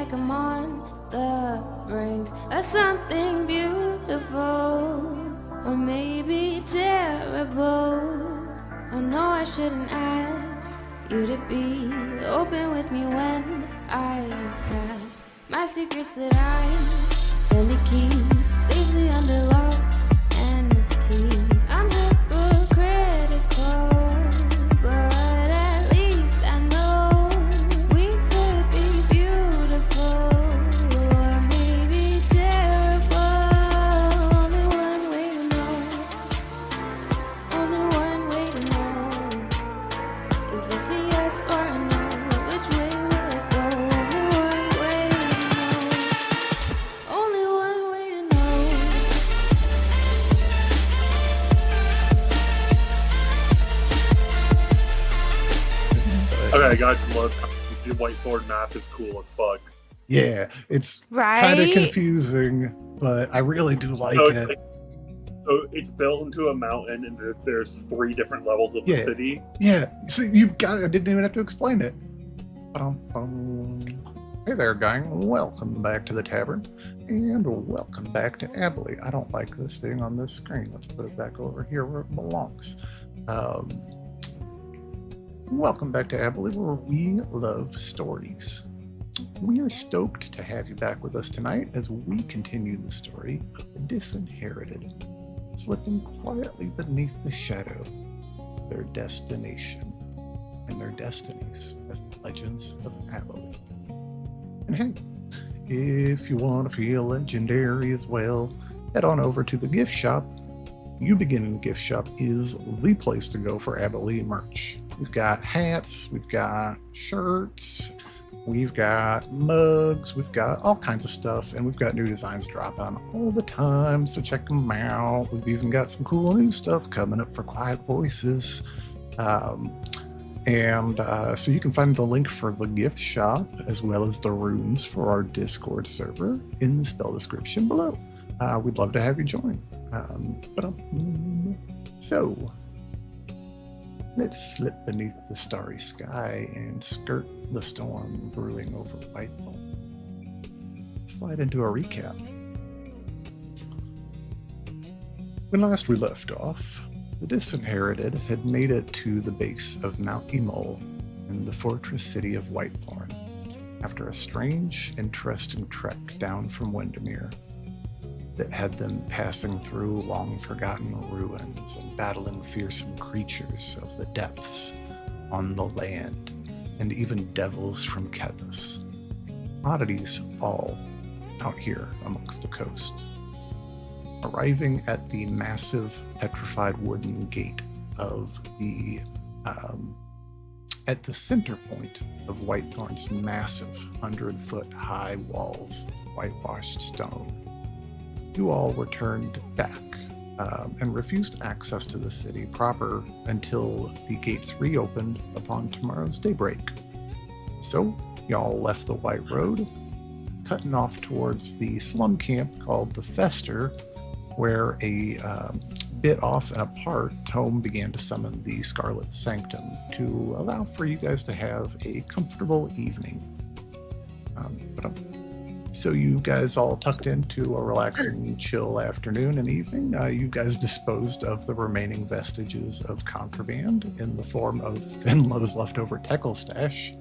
like I'm on the brink of something beautiful, or maybe terrible. I know I shouldn't ask you to be open with me when I have my secrets that I tend to keep safely under lock and key. I'm hypocritical, but at least I know we could be beautiful, or maybe terrible. Only one way to know. Only one way to know. Is this a yes or a no? Which way will it go? Only one way to know. Only one way to know. Okay, I got to love how the whiteboard map is cool as fuck. Yeah, it's Right? kind of confusing, but I really do like So it. So it's built into a mountain, and there's 3 different levels of the Yeah. city. Yeah, so I didn't even have to explain it. Ba-dum-bum. Hey there, gang. Welcome back to the Tavern, and welcome back to ABHAILE. I don't like this being on this screen. Let's put it back over here where it belongs. Welcome back to ABHAILE, where we love stories. We are stoked to have you back with us tonight as we continue the story of the Disinherited, slipping quietly beneath the shadow of their destination and their destinies as the legends of ABHAILE. And hey, if you want to feel legendary as well, head on over to the gift shop. You Begin Gift Shop is the place to go for ABHAILE merch. We've got hats, we've got shirts, we've got mugs, we've got all kinds of stuff, and we've got new designs dropping all the time, so check them out. We've even got some cool new stuff coming up for Quiet Voices. So you can find the link for the gift shop as well as the runes for our Discord server in the spell description below. We'd love to have you join. So let's slip beneath the starry sky and skirt the storm brewing over Whitethorn. Slide into a recap. When last we left off, the Disinherited had made it to the base of Mount Emol in the fortress city of Whitethorn after a strange, interesting trek down from Windermere that had them passing through long-forgotten ruins and battling fearsome creatures of the depths on the land, and even devils from Kethis. Oddities all out here amongst the coast. Arriving at the massive petrified wooden gate of the at the center point of Whitethorn's massive 100-foot high walls of whitewashed stone, you all were turned back and refused access to the city proper until the gates reopened upon tomorrow's daybreak. So y'all left the White Road, cutting off towards the slum camp called the Fester, where a bit off and apart, Tome began to summon the Scarlet Sanctum to allow for you guys to have a comfortable evening. So you guys all tucked into a relaxing, chill afternoon and evening. You guys disposed of the remaining vestiges of contraband in the form of Finlow's leftover Teckle stash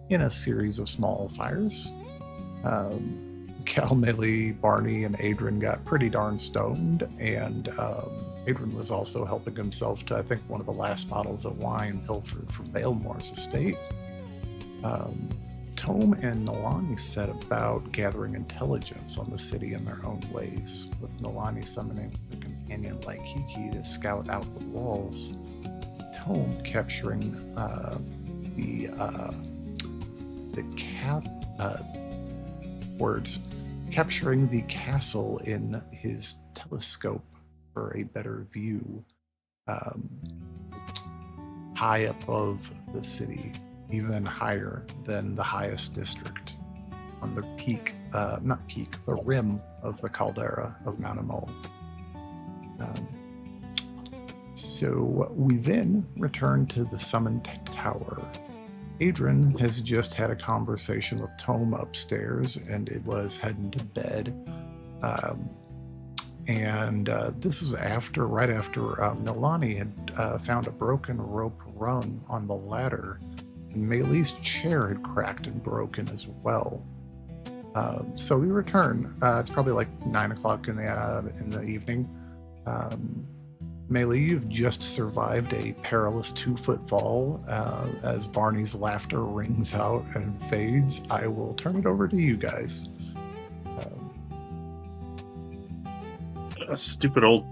in a series of small fires. Cal, Millie, Barney, and Adran got pretty darn stoned, and Adran was also helping himself to, I think, one of the last bottles of wine pilfered from Valemore's estate. Tome and Nalani set about gathering intelligence on the city in their own ways, with Nalani summoning a companion like Kiki to scout out the walls. Tome capturing capturing the castle in his telescope for a better view, high above the city, even higher than the highest district, on the peak, the rim of the caldera of Mount Emol. So we then return to the summoned tower, Adran has just had a conversation with Tome upstairs, and it was heading to bed. This is right after Nalani had found a broken rope rung on the ladder, and Maylee's chair had cracked and broken as well. So we return. It's probably like 9 o'clock in the evening. Maylee, you've just survived a perilous 2-foot fall. As Barney's laughter rings out and fades, I will turn it over to you guys. A stupid old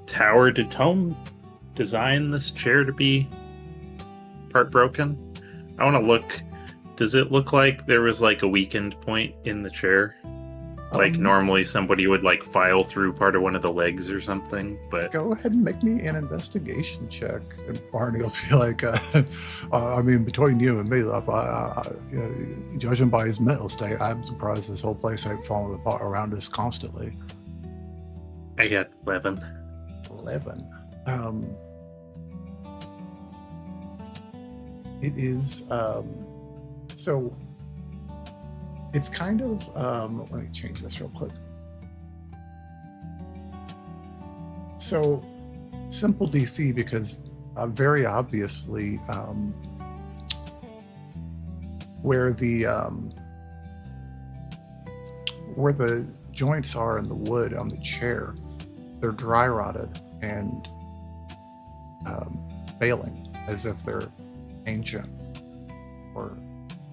tower. Did Tome design this chair to be part broken? I want to look. Does it look like there was like a weakened point in the chair? Like normally somebody would like file through part of one of the legs or something, but go ahead and make me an investigation check, and Barney will be like, I mean, between you and me, judging by his mental state, I'm surprised this whole place ain't falling apart around us constantly. I got 11. 11. It is so it's kind of let me change this real quick. So simple DC, because very obviously where the joints are in the wood on the chair, they're dry rotted and failing, as if they're ancient or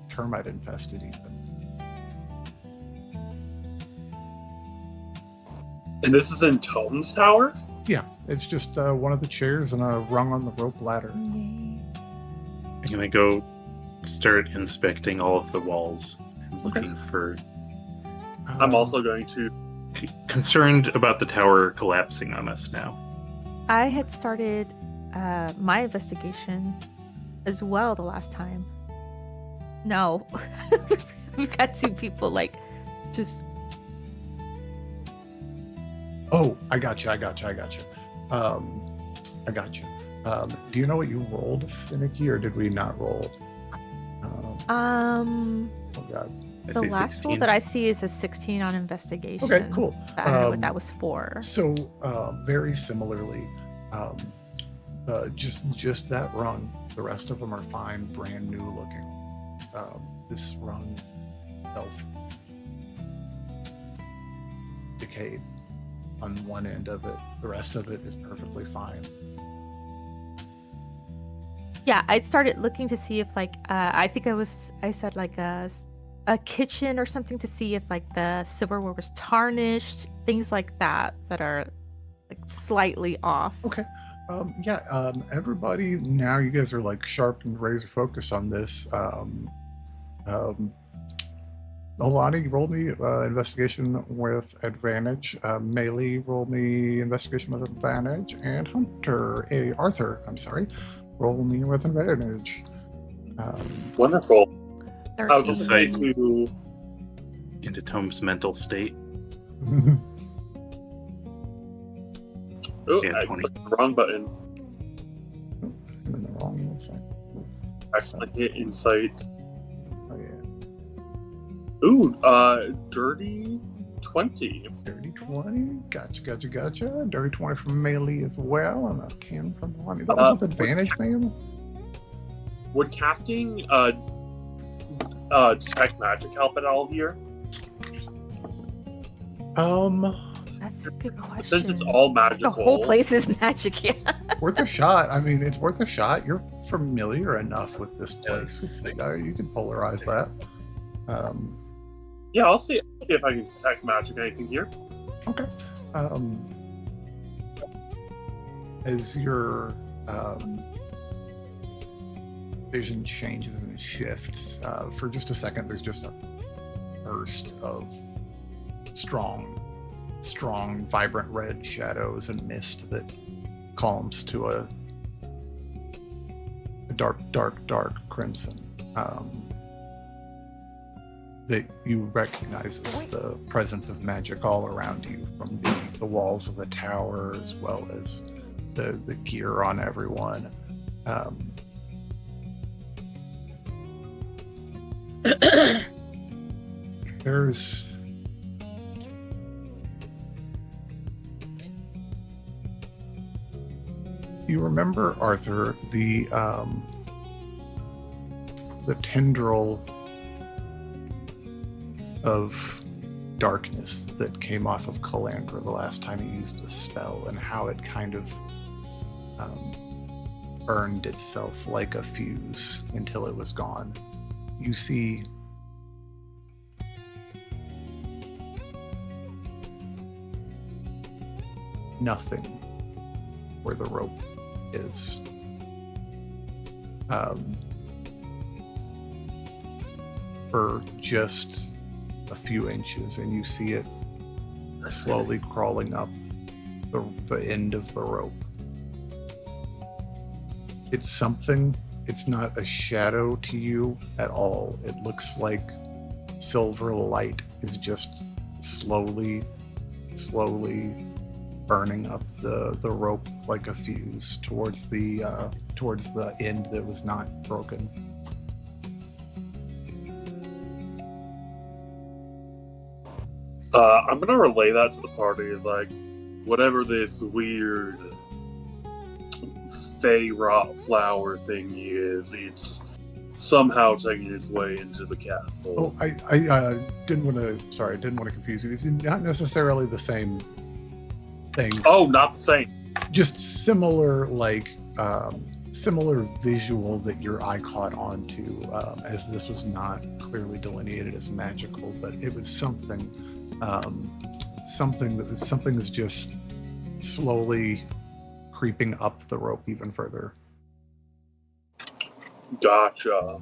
termite infested even. And this is in Tome's tower? Yeah, it's just one of the chairs and a rung on the rope ladder. I'm gonna go start inspecting all of the walls and looking for. I'm also going to. Concerned about the tower collapsing on us now. I had started my investigation as well the last time. No, we've got two people like just. Oh, I got you. Do you know what you rolled, Finicky, or did we not roll? Oh God. The last roll that I see is a 16 on investigation. Okay, cool. I don't know what that was for. So, very similarly, just that rung. The rest of them are fine, brand new looking. This rung itself decayed on one end of it. The rest of it is perfectly fine. Yeah, I'd started looking to see if, like, I said like a kitchen or something, to see if like the silverware was tarnished, things like that are like slightly off. Okay. Everybody, now you guys are like sharp and razor focused on this. Nalani, roll me investigation with advantage. Maylee, roll me investigation with advantage. And Arthur, roll me with advantage. Wonderful. I was just Insight going to. into Tome's mental state. Oh, Yeah, I 20. clicked the wrong button. I'm in the wrong thing. Actually, hit insight. Oh yeah. Ooh, dirty 20. Dirty 20. Gotcha. Dirty 20 from Maylee as well, and a 10 from Nalani. That was with advantage, ma'am? Would casting detect magic help at all here? That's a good question. Since it's all magical. The whole place is magic, yeah. Worth a shot. I mean, it's worth a shot. You're familiar enough with this place. It's like, you can polarize that. Yeah, I'll see if I can detect magic anything here. Okay. As your vision changes and shifts, for just a second, there's just a burst of strong, vibrant red shadows and mist that calms to a dark crimson. That you recognize as the presence of magic all around you, from the walls of the tower as well as the gear on everyone. There's you remember, Arthur, the tendril of darkness that came off of Calandra the last time he used a spell, and how it kind of burned itself like a fuse until it was gone. You see nothing where the rope is. For just a few inches, and you see it slowly crawling up the end of the rope. It's something. It's not a shadow to you at all. It looks like silver light is just slowly burning up the rope like a fuse towards the end that was not broken. I'm gonna relay that to the party as like, whatever this weird fey rot flower thing is, it's somehow taking its way into the castle. Oh, I didn't want to confuse you. It's not necessarily the same thing. Oh, not the same. Just similar, similar visual that your eye caught onto, as this was not clearly delineated as magical, but it was something that's just slowly creeping up the rope even further. Gotcha.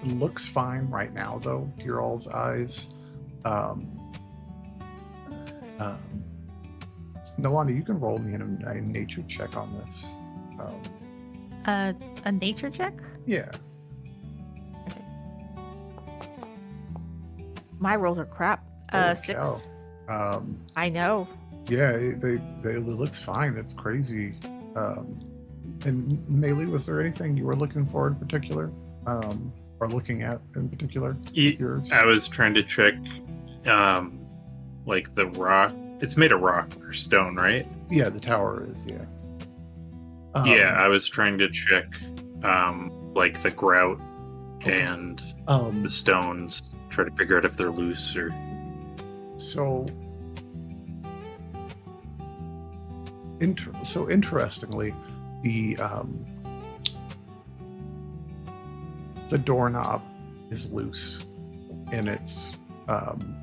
It looks fine right now, though, to your all's eyes. Nalani, you can roll me a nature check on this. A nature check? Yeah. Okay. My rolls are crap. Holy 6. cow. I know. Yeah, it looks fine. It's crazy. And Melee, was there anything you were looking for in particular, or looking at in particular with yours? I was trying to check, like the rock. It's made of rock or stone, right? Yeah, the tower is. Yeah. Yeah, I was trying to check, like the grout and the stones. Try to figure out if they're loose or. So interestingly, the doorknob is loose in its kind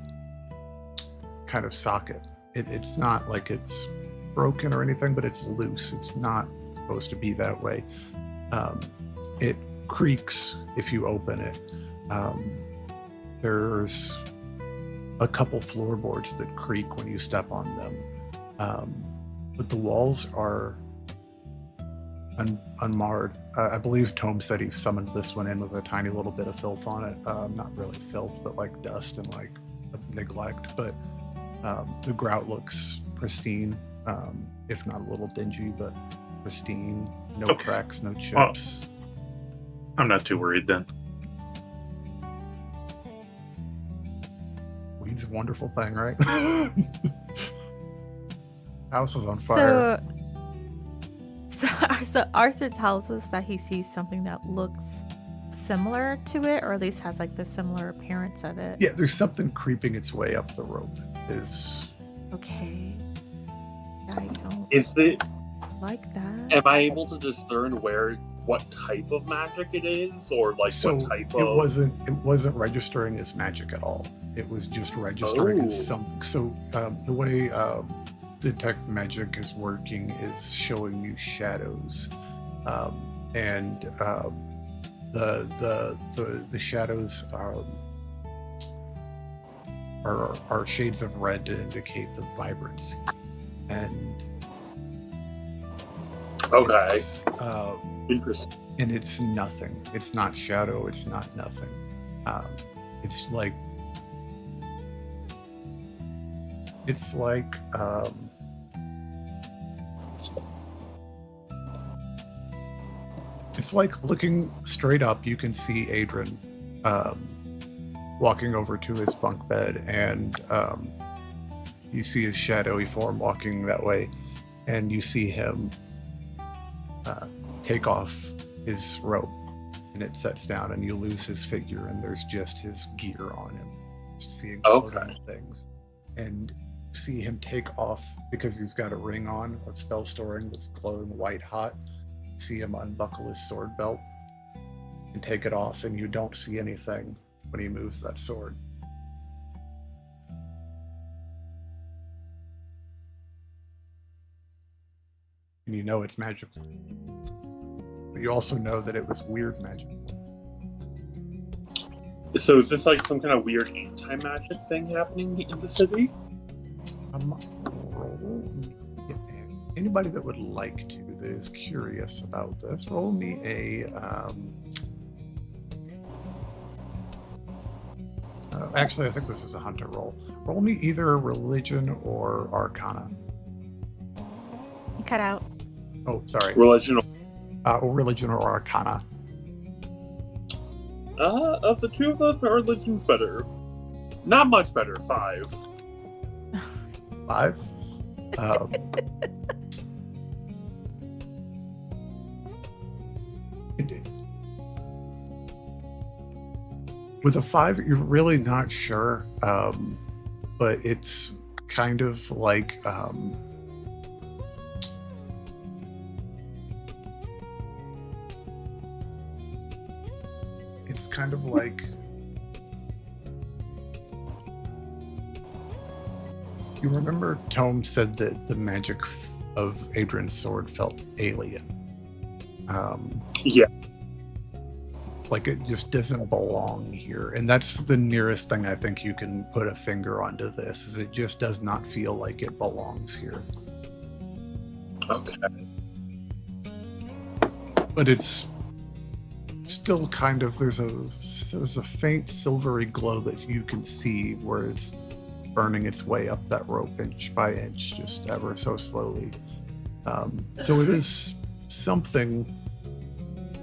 of socket. It's not like it's broken or anything, but it's loose. It's not supposed to be that way. It creaks if you open it. There's a couple floorboards that creak when you step on them. But the walls are unmarred. I believe Tome said he summoned this one in with a tiny little bit of filth on it. Not really filth, but like dust and like neglect. But the grout looks pristine, if not a little dingy, but pristine. No cracks, no chips. Well, I'm not too worried then. Weed's a wonderful thing, right? House is on fire. So Arthur tells us that he sees something that looks similar to it, or at least has like the similar appearance of it. Yeah, there's something creeping its way up the rope. Okay. I don't Is it? like that. Am I able to discern what type of magic it is, or like So what type it of? wasn't registering as magic at all. It was just registering as something. So the way detect magic is working is showing you shadows, and the shadows are shades of red to indicate the vibrancy, and Okay. Interesting. And it's nothing. It's not shadow. It's not nothing. It's like it's like looking straight up. You can see Adran walking over to his bunk bed, and you see his shadowy form walking that way, and you see him take off his robe, and it sets down, and you lose his figure, and there's just his gear on him. Just seeing clothing things, and see him take off because he's got a ring on of spell storing that's glowing white hot. You see him unbuckle his sword belt and take it off, and you don't see anything when he moves that sword. And you know it's magical. But you also know that it was weird magical. So is this like some kind of weird anti-magic thing happening in the city? Anybody that would like to, that is curious about this, roll me a... actually, I think this is a hunter roll. Roll me either religion or arcana. You cut out. Oh, sorry. Religion. Religion or arcana. Of the two of those, my religion's better. Not much better. 5. 5? With a 5, you're really not sure, but it's kind of like it's kind of like you remember Tome said that the magic of Adran's sword felt alien. Yeah. Like it just doesn't belong here. And that's the nearest thing I think you can put a finger onto this, is it just does not feel like it belongs here. Okay. But it's still kind of, there's a faint silvery glow that you can see where it's burning its way up that rope inch by inch, just ever so slowly. So it is something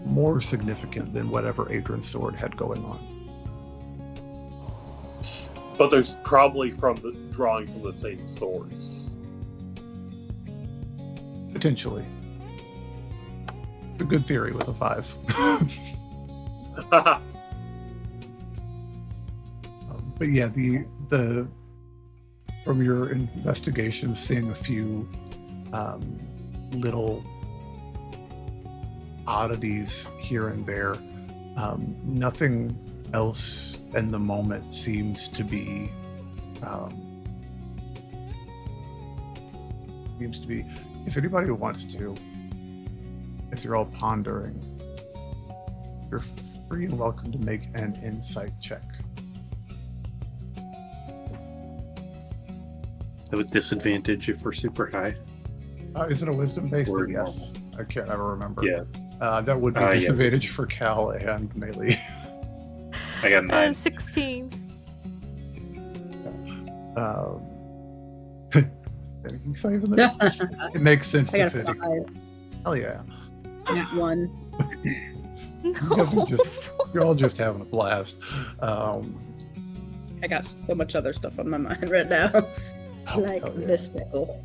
more significant than whatever Adran's sword had going on. But there's probably drawing from the same source. Potentially. A good theory with a 5. But yeah, the from your investigation, seeing a few little oddities here and there, nothing else in the moment seems to be if anybody wants to, as you're all pondering, you're free and welcome to make an insight check. With disadvantage if we're super high. Is it a wisdom based? Or yes. I can't ever remember. Yeah. That would be disadvantage for Cal and melee. I got 9. 16. Finicky saving it? It makes sense I to got a Finicky. 5. Hell yeah. Not 1. You guys are you're all just having a blast. I got so much other stuff on my mind right now. Like hell yeah. this nickel.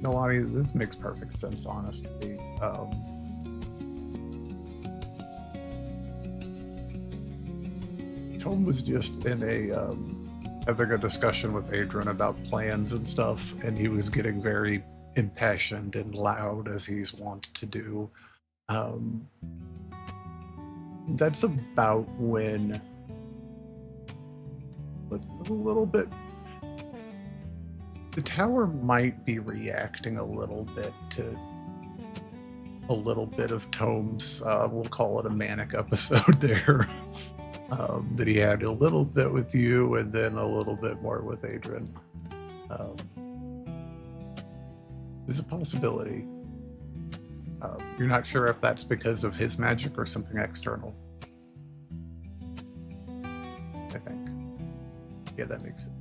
Nalani, this makes perfect sense, honestly. Tome was just in having a discussion with Adran about plans and stuff, and he was getting very impassioned and loud, as he's wont to do. That's about when a little bit the tower might be reacting a little bit to a little bit of Tome's, we'll call it a manic episode there, that he had a little bit with you and then a little bit more with Adran. There's a possibility. You're not sure if that's because of his magic or something external. I think. Yeah, that makes sense.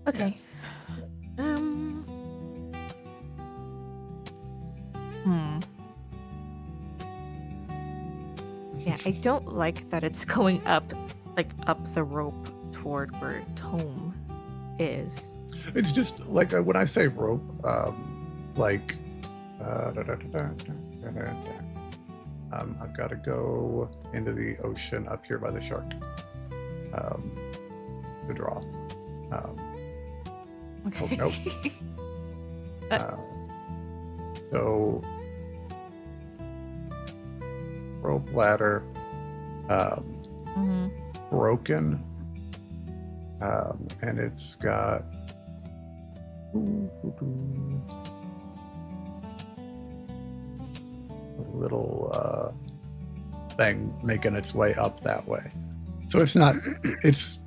Okay. Yeah, I don't like that it's going up, like up the rope toward where Tome is. It's just like when I say rope, like I've got to go into the ocean up here by the shark to draw. Okay. Oh, nope. So rope ladder, broken, and it's got a little thing making its way up that way. So it's not, it's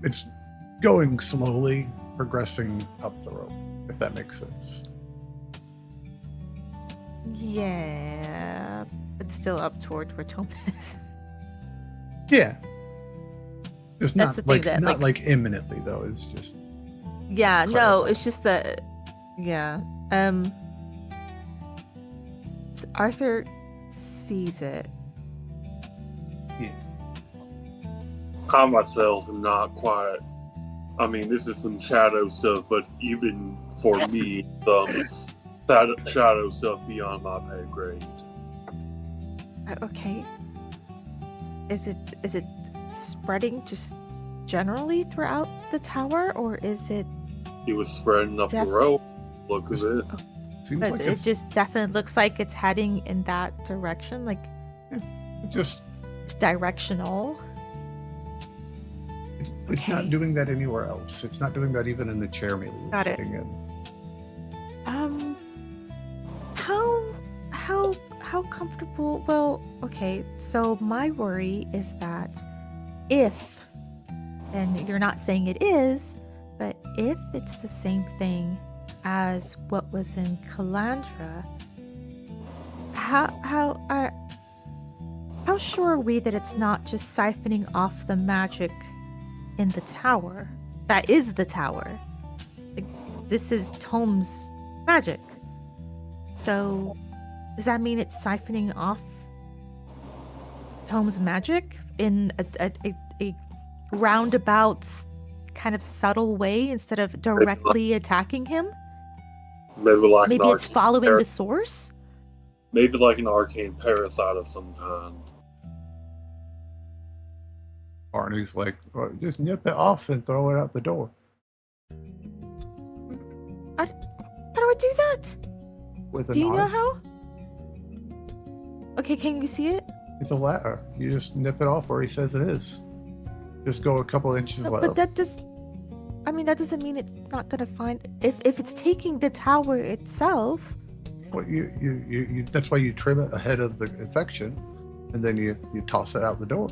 going slowly, progressing up the rope, if that makes sense. Yeah, but still up toward where Tome is. Yeah. It's That's not the thing like that, not like- like imminently though. It's just Yeah, no, clarify. it's just that. Yeah. Arthur sees it. I myself am not quite. I mean, this is some shadow stuff, but even for me, some shadow stuff beyond my pay grade. Okay. Is it spreading just generally throughout the tower, or is it? He was spreading up the Def- road. Look at it. seems But like it just definitely looks like it's heading in that direction. Like just it's directional. it's not Okay. doing that anywhere else. It's not doing that even in the chair Mealy was Got it. sitting in. How comfortable? Well, okay. So my worry is that if, and you're not saying it is, but if it's the same thing as what was in Calandra, how sure are we that it's not just siphoning off the magic in the tower? That is the tower. Like, this is Tome's magic. So, does that mean it's siphoning off Tome's magic in a roundabout, kind of subtle way instead of directly attacking him? Maybe like Maybe an it's following par- the source? maybe like an arcane parasite of some kind. Barney's like, well, just nip it off and throw it out the door. How do I do that? With a Do you know knife. how? Okay, can you see it? It's a ladder. You just nip it off where he says it is. Just go a couple inches But low. that does. I mean, that doesn't mean it's not gonna find. If it's taking the tower itself. Well, you that's why you trim it ahead of the infection, and then you toss it out the door.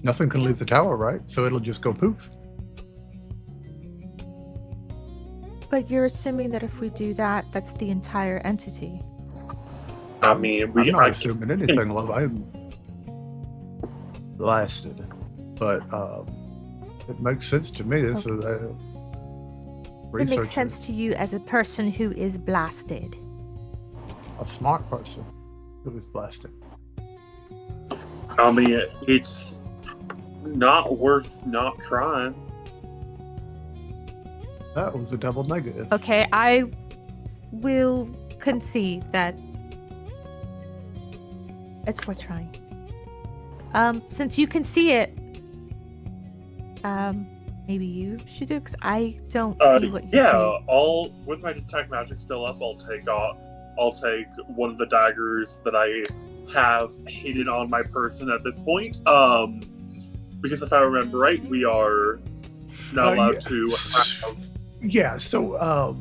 Nothing can leave the tower, right? So it'll just go poof. But you're assuming that if we do that, that's the entire entity. I mean, I'm not I assuming anything. Love, I'm blasted, but it makes sense to me. This is a It researcher, makes sense to you as a person who is blasted. a smart person who is blasted. I mean, it's not worth not trying. That was a double negative. Okay, I will concede that it's worth trying. Since you can see it, maybe you should do it, 'cause I don't see what you Yeah, see. with my detect magic still up, I'll take one of the daggers that I have hidden on my person at this point. Because if I remember right, we are not allowed yeah. to have. Yeah. So Oh,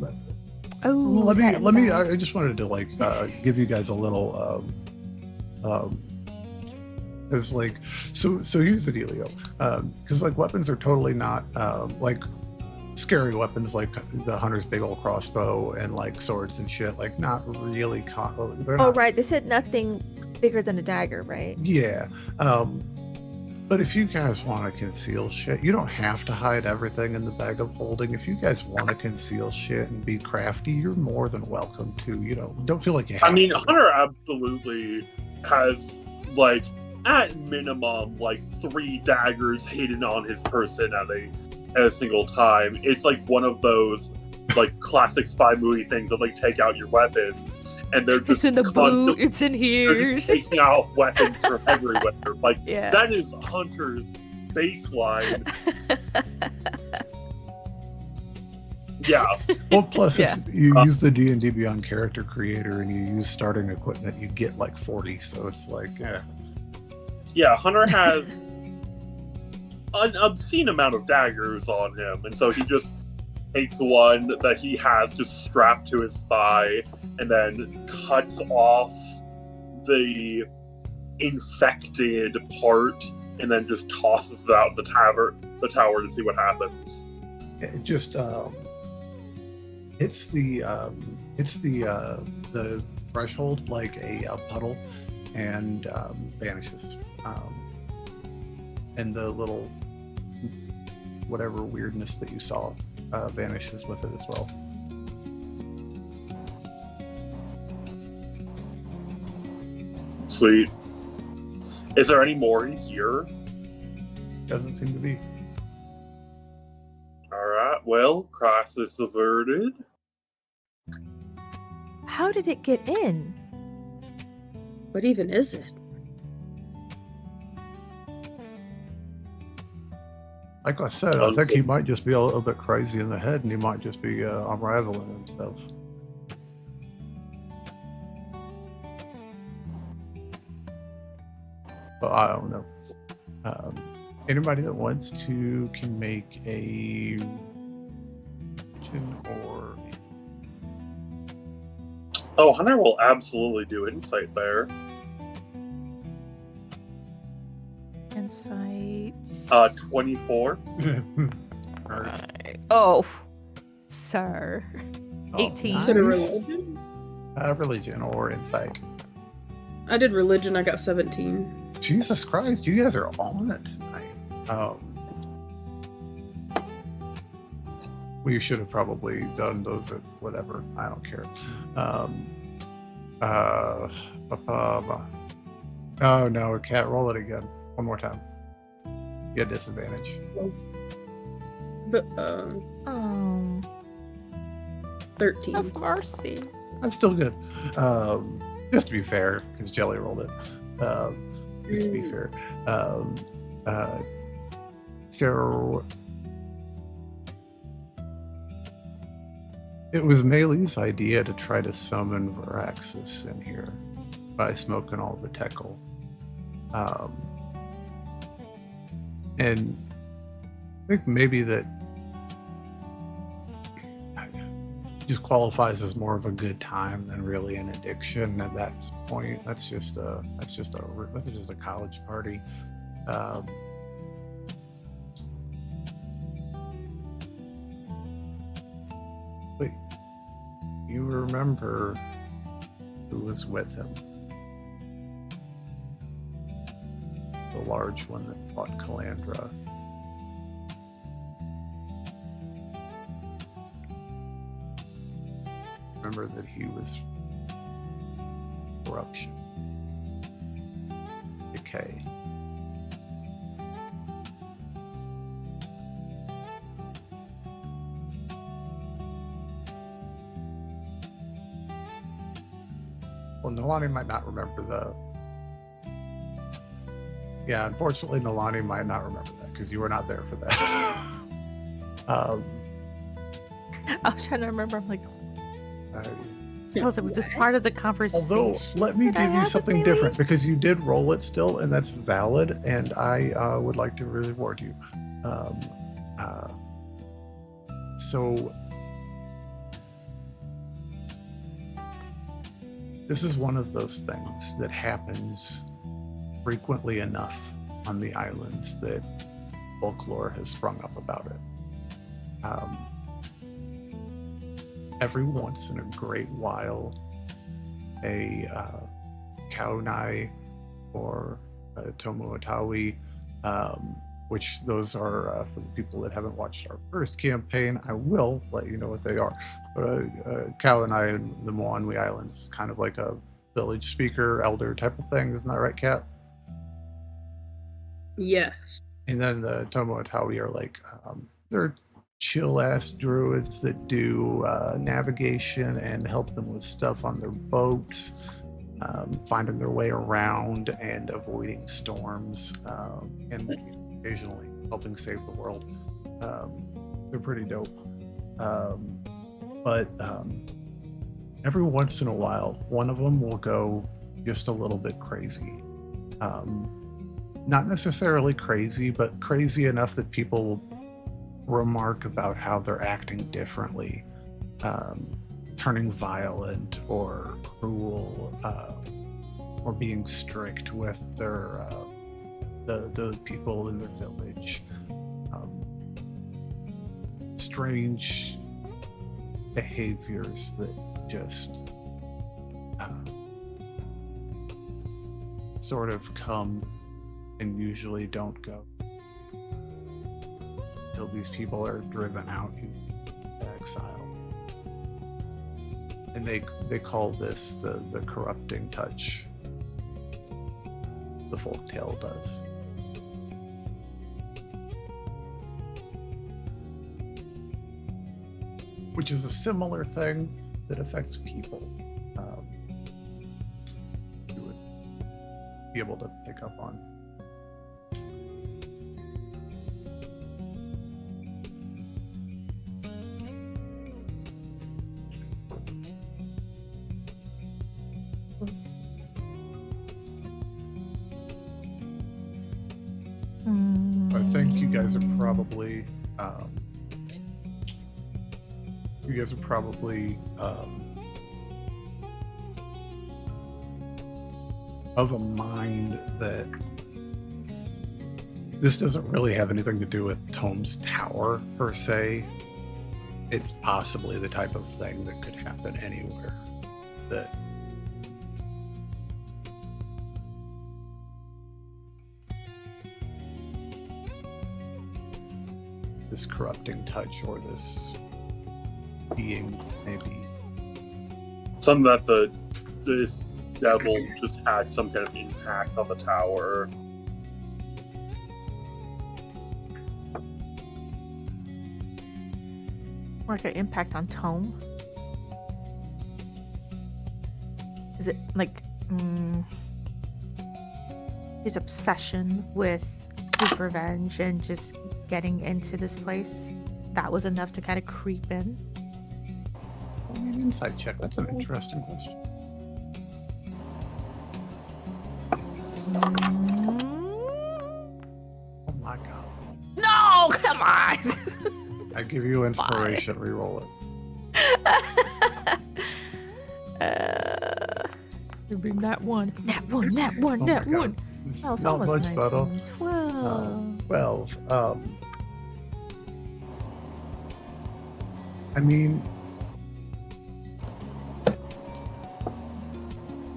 let that in the me. bag. I just wanted to give you guys a little. It's like so here's the dealio. Because like weapons are totally not like scary weapons like the hunter's big old crossbow and like swords and shit. Like not really. They're Oh, not. right. They said nothing bigger than a dagger, right? Yeah. But if you guys want to conceal shit, you don't have to hide everything in the bag of holding. If you guys want to conceal shit and be crafty, you're more than welcome to. You know, don't feel like you have I mean, to. Hunter absolutely has, like, at minimum, like 3 daggers hidden on his person at a single time. It's like one of those, like, classic spy movie things of, like, take out your weapons, and they're just It's in the boot. It's in they're here. just taking out weapons from everywhere. Like, Yeah. that is Hunter's baseline. Yeah. Well, plus Yeah. you use the D&D Beyond character creator and you use starting equipment, you get like 40. So it's like, Yeah, Hunter has an obscene amount of daggers on him, and so he just takes one that he has just strapped to his thigh and then cuts off the infected part and then just tosses it out the tower to see what happens. it just hits the threshold like a puddle and vanishes. And the little whatever weirdness that you saw vanishes with it as well. Sweet. Is there any more in here? Doesn't seem to be. Alright, well, crisis averted. How did it get in? What even is it? Like I said, I think he might just be a little bit crazy in the head, and he might just be unraveling himself. But I don't know. Anybody that wants to can make a or Oh, Hunter will absolutely do insight there. Insights. 24. Oh, sir. 18. Is it a Nice. religion? Religion or insight. I did religion. I got 17. Jesus Christ, you guys are on it tonight. We should have probably done those at whatever. I don't care. Oh no, can't roll it again. One more time. You had disadvantage. But Oh, 13. of mercy. That's still good. Just to be fair, because Jelly rolled it. Just to be fair. So it was Maylee's idea to try to summon Varaxis in here by smoking all the Teckle. And I think maybe that just qualifies as more of a good time than really an addiction at that point. That's just a college party. But you remember who was with him? The large one that fought Calandra. Remember that he was corruption, decay. Well, Nalani might not remember Yeah, unfortunately, Nalani might not remember that because you were not there for that. I was trying to remember. I'm like, was this part of the conversation? Although, let me that I give you had with something Maylee? different because you did roll it still, and that's valid, and I would like to reward you. So, this is one of those things that happens frequently enough on the islands that folklore has sprung up about it. Every once in a great while, a Kaunai or a Tomoatawi which those are for the people that haven't watched our first campaign. I will let you know what they are. Cal and I in the Moanui Islands is kind of like a village speaker, elder type of thing. Isn't that right, Kat? Yes. And then the Tomo and Tawi are like, they're chill-ass druids that do navigation and help them with stuff on their boats, finding their way around and avoiding storms, and occasionally helping save the world. They're pretty dope. But every once in a while, one of them will go just a little bit crazy. Not necessarily crazy, but crazy enough that people will remark about how they're acting differently, turning violent or cruel, or being strict with their the people in their village. Strange behaviors that just sort of come and usually don't go until these people are driven out into exile. And they call this the corrupting touch. The folktale does. Which is a similar thing that affects people. You would be able to pick up on. I think you guys are probably of a mind that this doesn't really have anything to do with Tome's tower per se. It's possibly the type of thing that could happen anywhere. That this corrupting touch or this being maybe Some that this devil just had some kind of impact on the tower. Like an impact on Tome? Is it like his obsession with his revenge and just getting into this place? That was enough to kind of creep in? I mean, insight check. That's an interesting question. Oh my god. No, come on! I give you inspiration. Reroll it. It'd be that one. That one. Oh my God. It's Oh, it's not almost much better. 12. 12. I mean,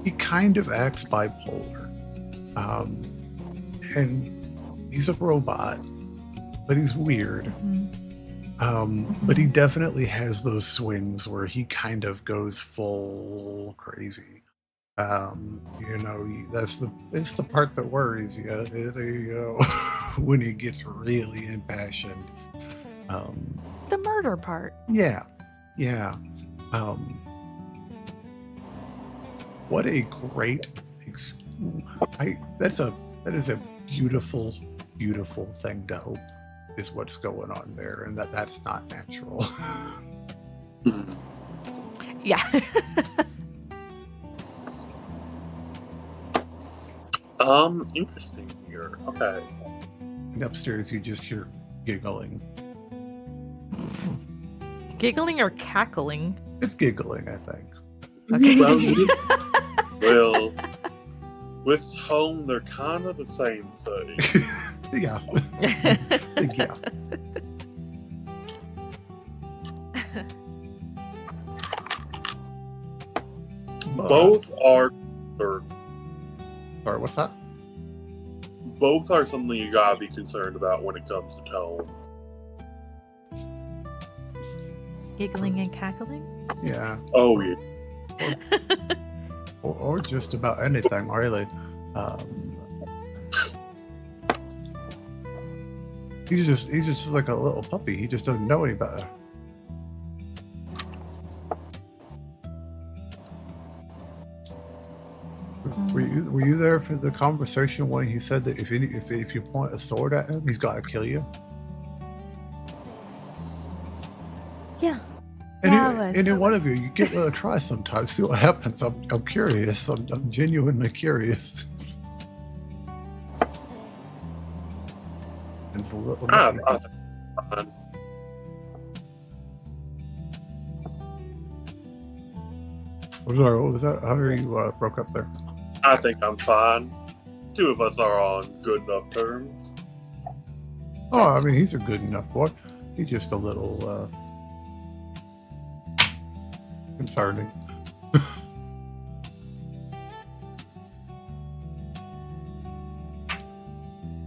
he kind of acts bipolar. And he's a robot, but he's weird. But he definitely has those swings where he kind of goes full crazy. It's the part that worries you. When he gets really impassioned. The murder part. Yeah. What a great that is a beautiful thing to hope is what's going on there, and that's not natural. Yeah. Interesting here. Okay. And upstairs you just hear giggling. Giggling or cackling? It's giggling, I think. Okay. Well, with Tome, they're kind of the same thing. Yeah. Yeah. Both are. Sorry, what's that? both are something you gotta be concerned about when it comes to Tome. Giggling and cackling. Yeah. Oh, yeah. Or just about anything, really. He's just like a little puppy. He just doesn't know any better. Were you there for the conversation when he said that if you point a sword at him, he's got to kill you? Yeah. Any one of you give it a try sometime. See what happens. I'm curious. I'm genuinely curious. It's a little. fine. I'm sorry, what was that? How are you broke up there? I think I'm fine. Two of us are on good enough terms. Oh, I mean, he's a good enough boy. He's just a little concerning.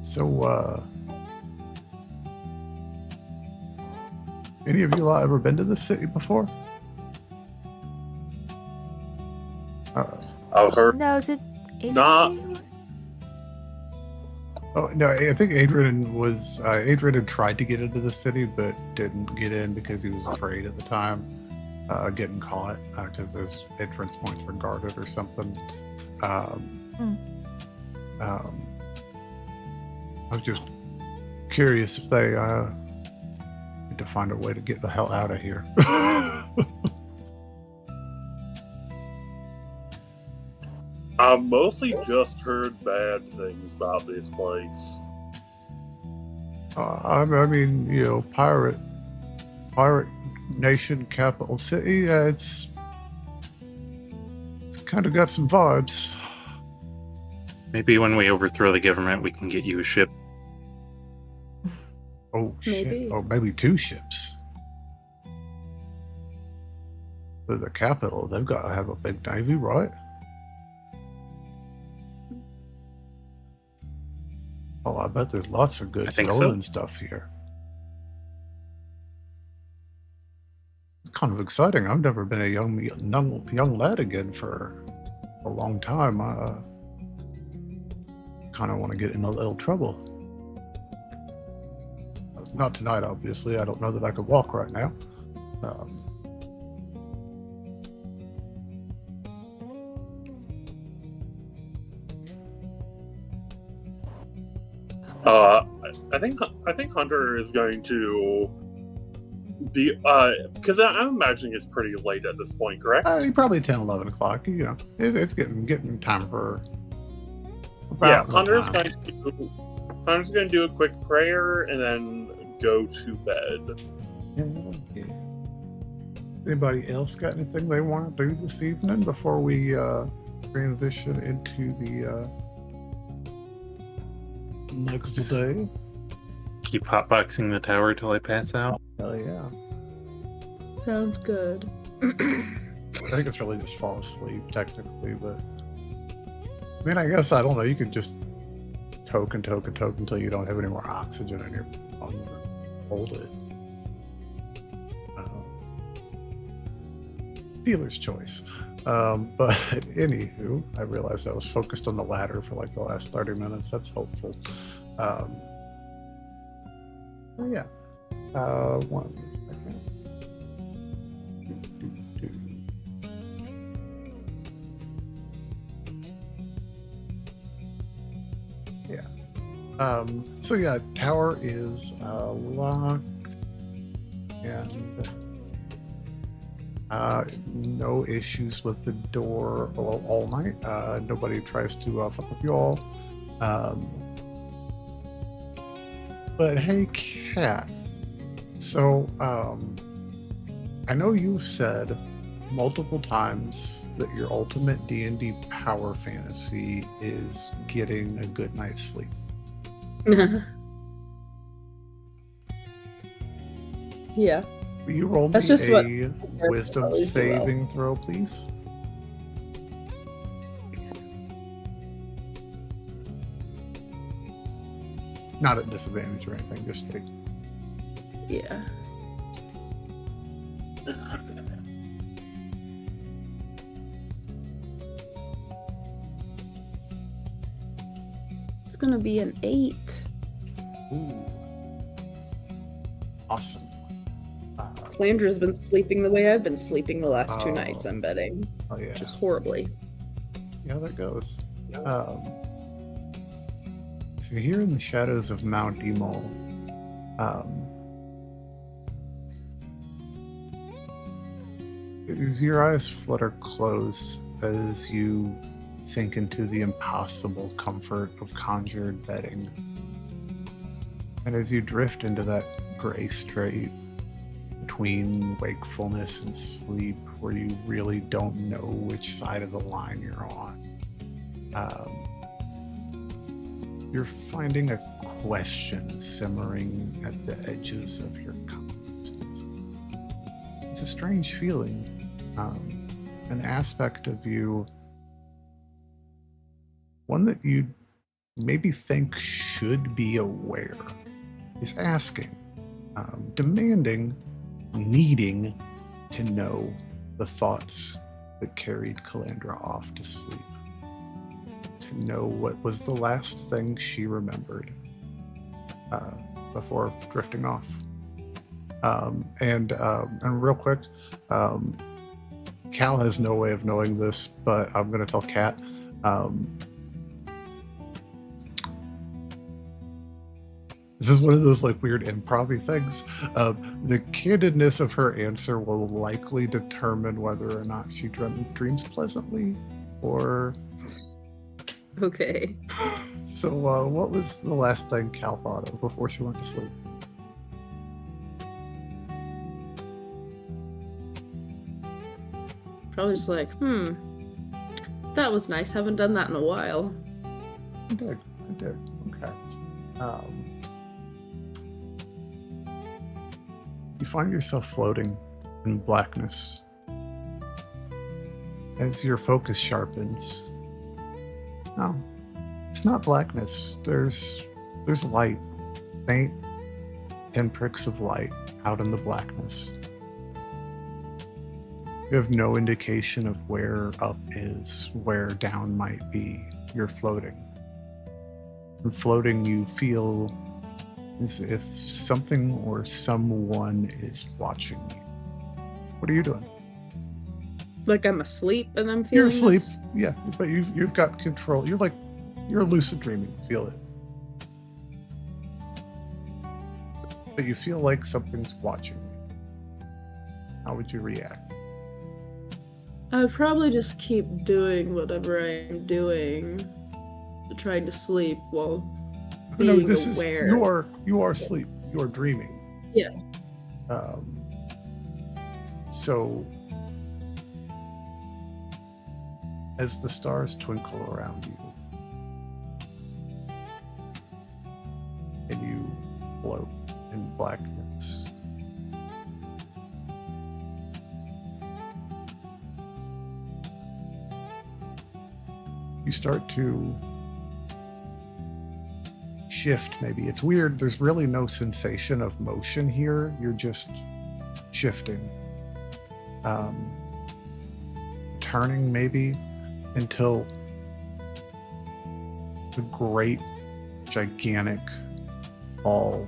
So, any of you lot ever been to this city before? I've heard. No, did Adran Not- say you were? Oh no, I think Adran was Adran had tried to get into the city but didn't get in because he was afraid at the time getting caught because those entrance points were guarded or something. I was just curious if they need to find a way to get the hell out of here. I've mostly just heard bad things about this place. I mean, you know, pirate nation, capital city. It's kind of got some vibes. Maybe when we overthrow the government, we can get you a ship. Oh shit! Maybe. Or maybe two ships. For the capital, they've got to have a big navy, right? Oh, I bet there's lots of good I think so. stolen stuff here. It's kind of exciting. I've never been a young lad again for a long time. I kind of want to get in a little trouble. Not tonight, obviously. I don't know that I could walk right now. I think Hunter is going to be because I'm imagining it's pretty late at this point, correct? Probably 10, 11 o'clock. You know, it's getting time for. Yeah, about the Hunter's time. going to do a quick prayer and then go to bed. Yeah. Anybody else got anything they want to do this evening before we transition into the next day? Keep hotboxing the tower till I pass out. Hell yeah. Sounds good. I think it's really just fall asleep, technically, but I mean, I guess, I don't know, you could just toke until you don't have any more oxygen in your lungs and hold it. Dealer's choice. But anywho, I realized I was focused on the ladder for like the last 30 minutes. That's hopeful. Yeah. 1 second. Yeah. So yeah, tower is locked and no issues with the door all night. Nobody tries to fuck with you all. But hey, Kat. So I know you've said multiple times that your ultimate D&D power fantasy is getting a good night's sleep. Yeah. Will you roll That's me just what a I wisdom always do saving throw, please? Not at disadvantage or anything, just straight. Yeah. It's gonna be an 8. Ooh. Awesome. Calandra's been sleeping the way I've been sleeping the last 2 Oh. nights, I'm betting. Oh yeah. Just horribly. Yeah, that goes. So here in the shadows of Mount Emol, as your eyes flutter close as you sink into the impossible comfort of conjured bedding, and as you drift into that gray strait between wakefulness and sleep, where you really don't know which side of the line you're on, you're finding a question simmering at the edges of your consciousness. It's a strange feeling. An aspect of you, one that you maybe think should be aware, is asking, demanding, needing to know the thoughts that carried Calandra off to sleep. To know what was the last thing she remembered before drifting off. And real quick, Cal has no way of knowing this, but I'm going to tell Kat. This is one of those like weird improv-y things. The candidness of her answer will likely determine whether or not she dreams pleasantly or... Okay. So what was the last thing Cal thought of before she went to sleep? Probably just like, that was nice. Haven't done that in a while. I did. Okay. You find yourself floating in blackness. As your focus sharpens, no, it's not blackness. There's light, faint pinpricks of light out in the blackness. You have no indication of where up is, where down might be. You're floating. And floating, you feel as if something or someone is watching you. What are you doing? Like I'm asleep and I'm feeling You're asleep, this? yeah, but you've got control. You're lucid dreaming. Feel it. But you feel like something's watching you. How would you react? I would probably just keep doing whatever I'm doing, trying to sleep while being aware. You are asleep. You are dreaming. Yeah. So as the stars twinkle around you and you float in blackness, you start to shift. Maybe it's weird. There's really no sensation of motion here. You're just shifting, turning maybe until the great, gigantic, all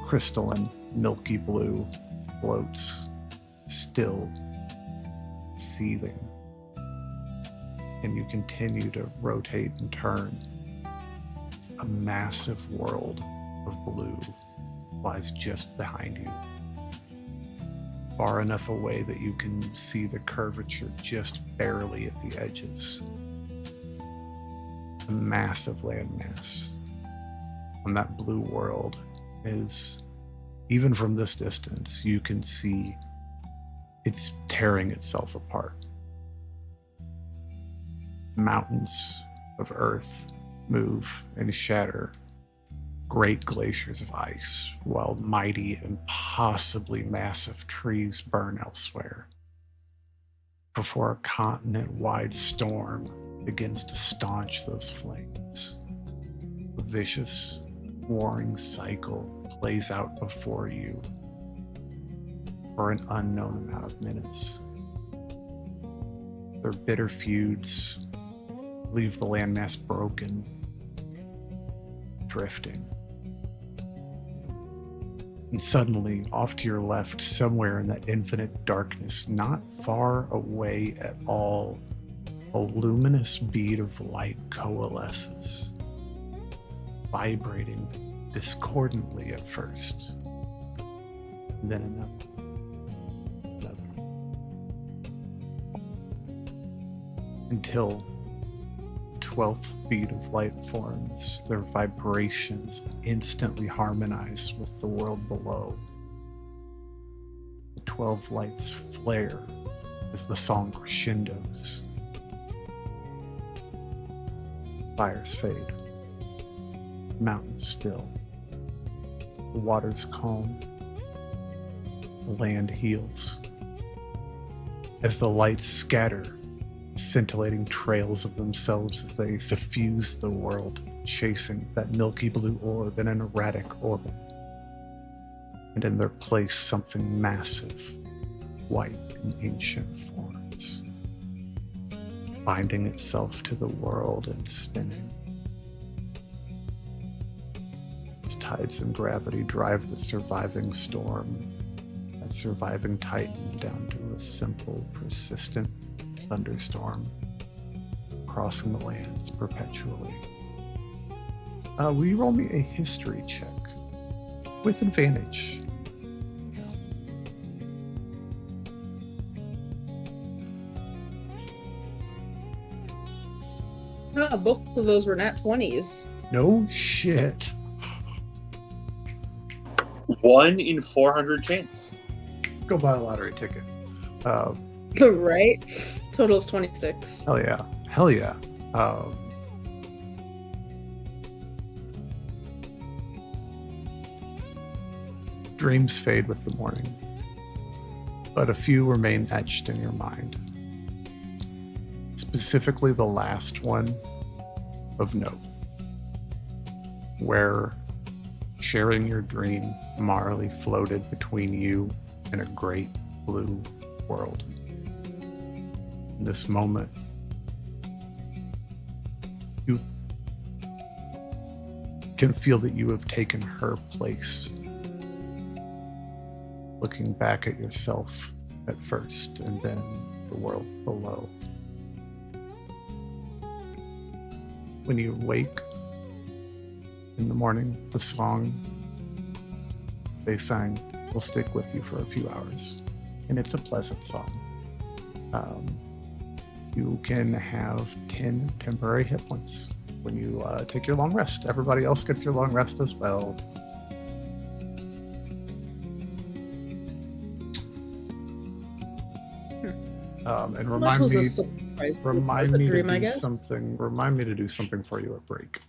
crystalline, milky blue floats, still seething. And you continue to rotate and turn. A massive world of blue lies just behind you, far enough away that you can see the curvature just barely at the edges. A massive landmass on that blue world is, even from this distance, you can see it's tearing itself apart. Mountains of earth move and shatter, great glaciers of ice, while mighty, impossibly massive trees burn elsewhere, before a continent-wide storm begins to staunch those flames. A vicious, warring cycle plays out before you for an unknown amount of minutes. Their bitter feuds leave the landmass broken, drifting. And suddenly, off to your left, somewhere in that infinite darkness, not far away at all, a luminous bead of light coalesces, vibrating discordantly at first, and then another, until the 12th bead of light forms. Their vibrations instantly harmonize with the world below. The 12 lights flare as the song crescendos. Fires fade. Mountains still. The waters calm. The land heals. As the lights scatter, scintillating trails of themselves as they suffuse the world, chasing that milky blue orb in an erratic orbit. And in their place, something massive, white in ancient forms, binding itself to the world and spinning. As tides and gravity drive the surviving storm, that surviving titan down to a simple, persistent thunderstorm, crossing the lands perpetually. Will you roll me a history check with advantage? Both of those were nat 20s. No shit. 1 in 400 chance. Go buy a lottery ticket. Right? Total of 26. Hell yeah. Hell yeah. Dreams fade with the morning, but a few remain etched in your mind. Specifically the last one of note, where sharing your dream, Marley floated between you and a great blue world. In this moment, you can feel that you have taken her place, looking back at yourself at first and then the world below. When you wake in the morning, the song they sang will stick with you for a few hours, and it's a pleasant song. You can have 10 temporary hit points when you take your long rest. Everybody else gets your long rest as well. And remind me to do something for you at break.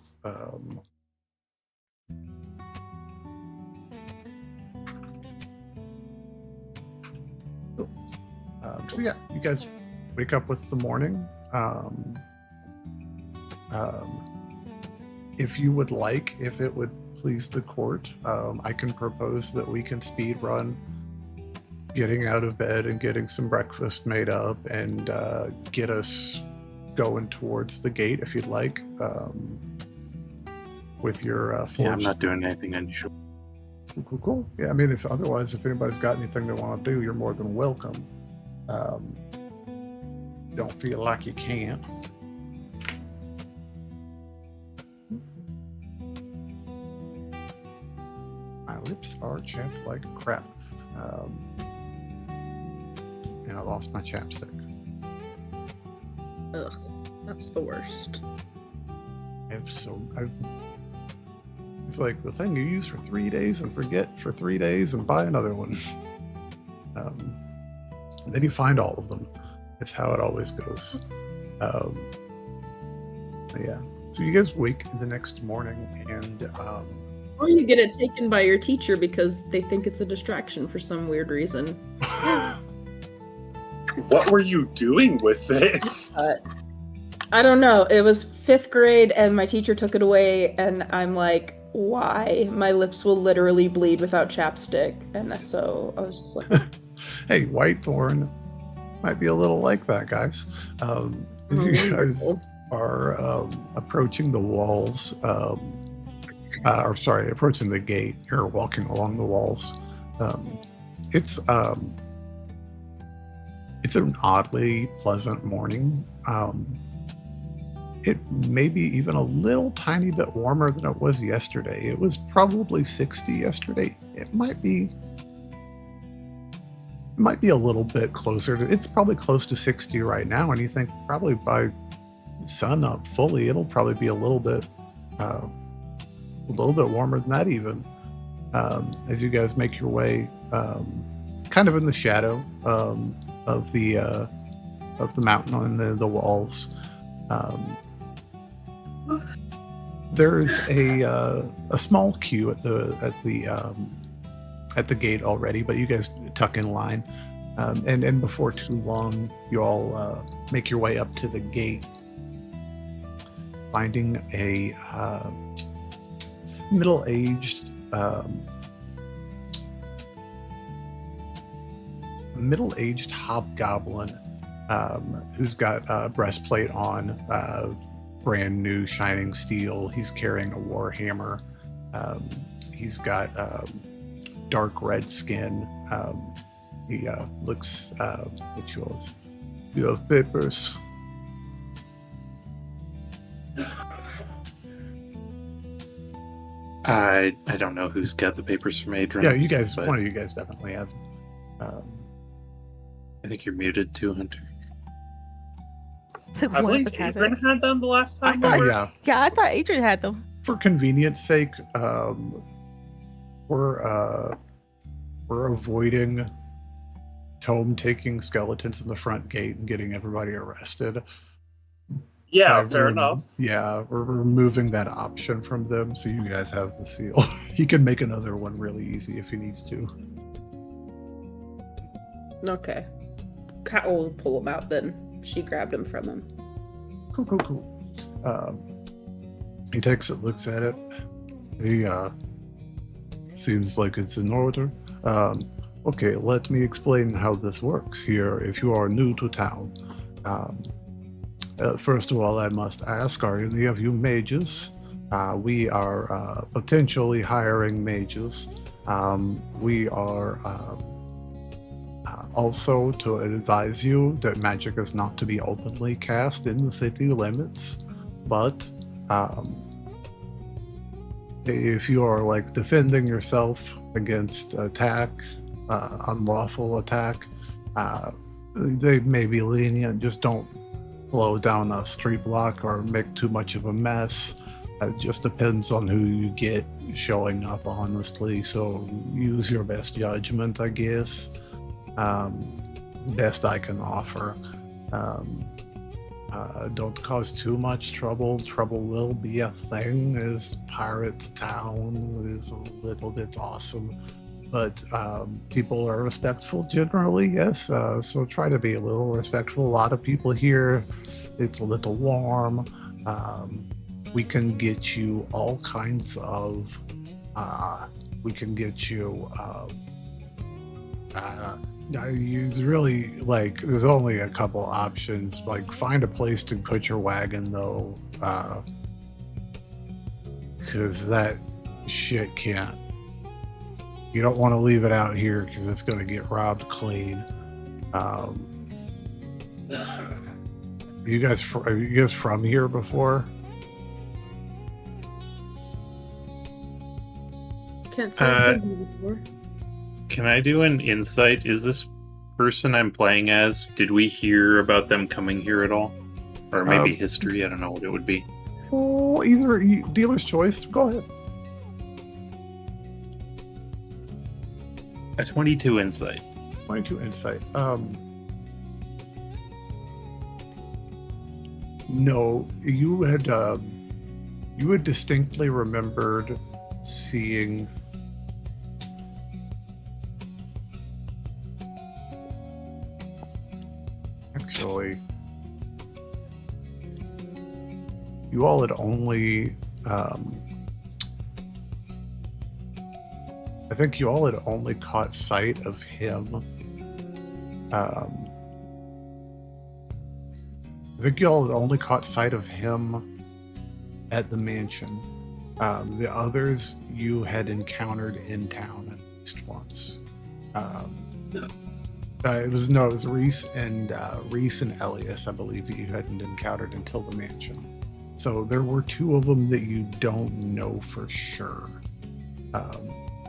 So yeah, you guys wake up with the morning. If you would like, if it would please the court, I can propose that we can speed run getting out of bed and getting some breakfast made up and get us going towards the gate if you'd like, with your forged... Yeah, I'm not doing anything unusual. Cool. Yeah, I mean, if anybody's got anything they want to do, you're more than welcome. Don't feel like you can't. My lips are chapped like crap. And I lost my chapstick. Ugh, that's the worst. It's like the thing you use for 3 days and forget for 3 days and buy another one. And then you find all of them. It's how it always goes. Yeah. So you guys wake the next morning and... Or you get it taken by your teacher because they think it's a distraction for some weird reason. What were you doing with it? I don't know. It was 5th grade and my teacher took it away and I'm like, why? My lips will literally bleed without chapstick. And so I was just like, Hey, Whitethorn might be a little like that, guys. As you guys are approaching the walls, approaching the gate, you're walking along the walls. It's an oddly pleasant morning. It may be even a little tiny bit warmer than it was yesterday. It was probably 60 yesterday. It might be a little bit closer to, it's probably close to 60 right now, and you think probably by sun up fully it'll probably be a little bit warmer than that even. As you guys make your way kind of in the shadow of the mountain and the walls. There's a small queue at the gate already, but you guys tuck in line, and before too long, you all make your way up to the gate, finding a middle-aged hobgoblin who's got a breastplate on, brand new shining steel. He's carrying a war hammer. He's got dark red skin. He looks what you have papers. I don't know who's got the papers from Adran. Yeah, you guys. One of you guys definitely has them. I think you're muted too, Hunter. So I one of believe us has it. Adran had them the last time. Oh, we were- yeah. Yeah, I thought Adrian had them. For convenience sake, we're avoiding Tome taking skeletons in the front gate and getting everybody arrested. Yeah, fair enough. Yeah, we're removing that option from them, so you guys have the seal. He can make another one really easy if he needs to. okay. Cat will pull him out then. She grabbed him from him. Cool. He takes it, looks at it. He seems like it's in order. Okay, let me explain how this works here. If you are new to town, first of all, I must ask, are any of you mages? We are potentially hiring mages. We are also to advise you that magic is not to be openly cast in the city limits, but if you are like defending yourself against attack, unlawful attack, they may be lenient. Just don't blow down a street block or make too much of a mess. It just depends on who you get showing up, honestly. So use your best judgment, I guess. The best I can offer. Don't cause too much trouble. Trouble will be a thing, as Pirate Town is a little bit awesome. But people are respectful generally, yes. So try to be a little respectful. A lot of people here, it's a little warm. We can get you all kinds of. We can get you. You really like. There's only a couple options. Like, find a place to put your wagon, though, because that shit can't. You don't want to leave it out here because it's going to get robbed clean. Are you guys from here before? Can't say I've been here before. Can I do an insight? Is this person I'm playing as, did we hear about them coming here at all? Or maybe history? I don't know what it would be. Oh, either dealer's choice. Go ahead. A 22 insight. 22 insight. No, you had distinctly remembered seeing actually you all had only, I think you all had only caught sight of him. I think you all had only caught sight of him at the mansion. The others you had encountered in town at least once. It was Reese and Elias, I believe, you hadn't encountered until the mansion. So there were two of them that you don't know for sure.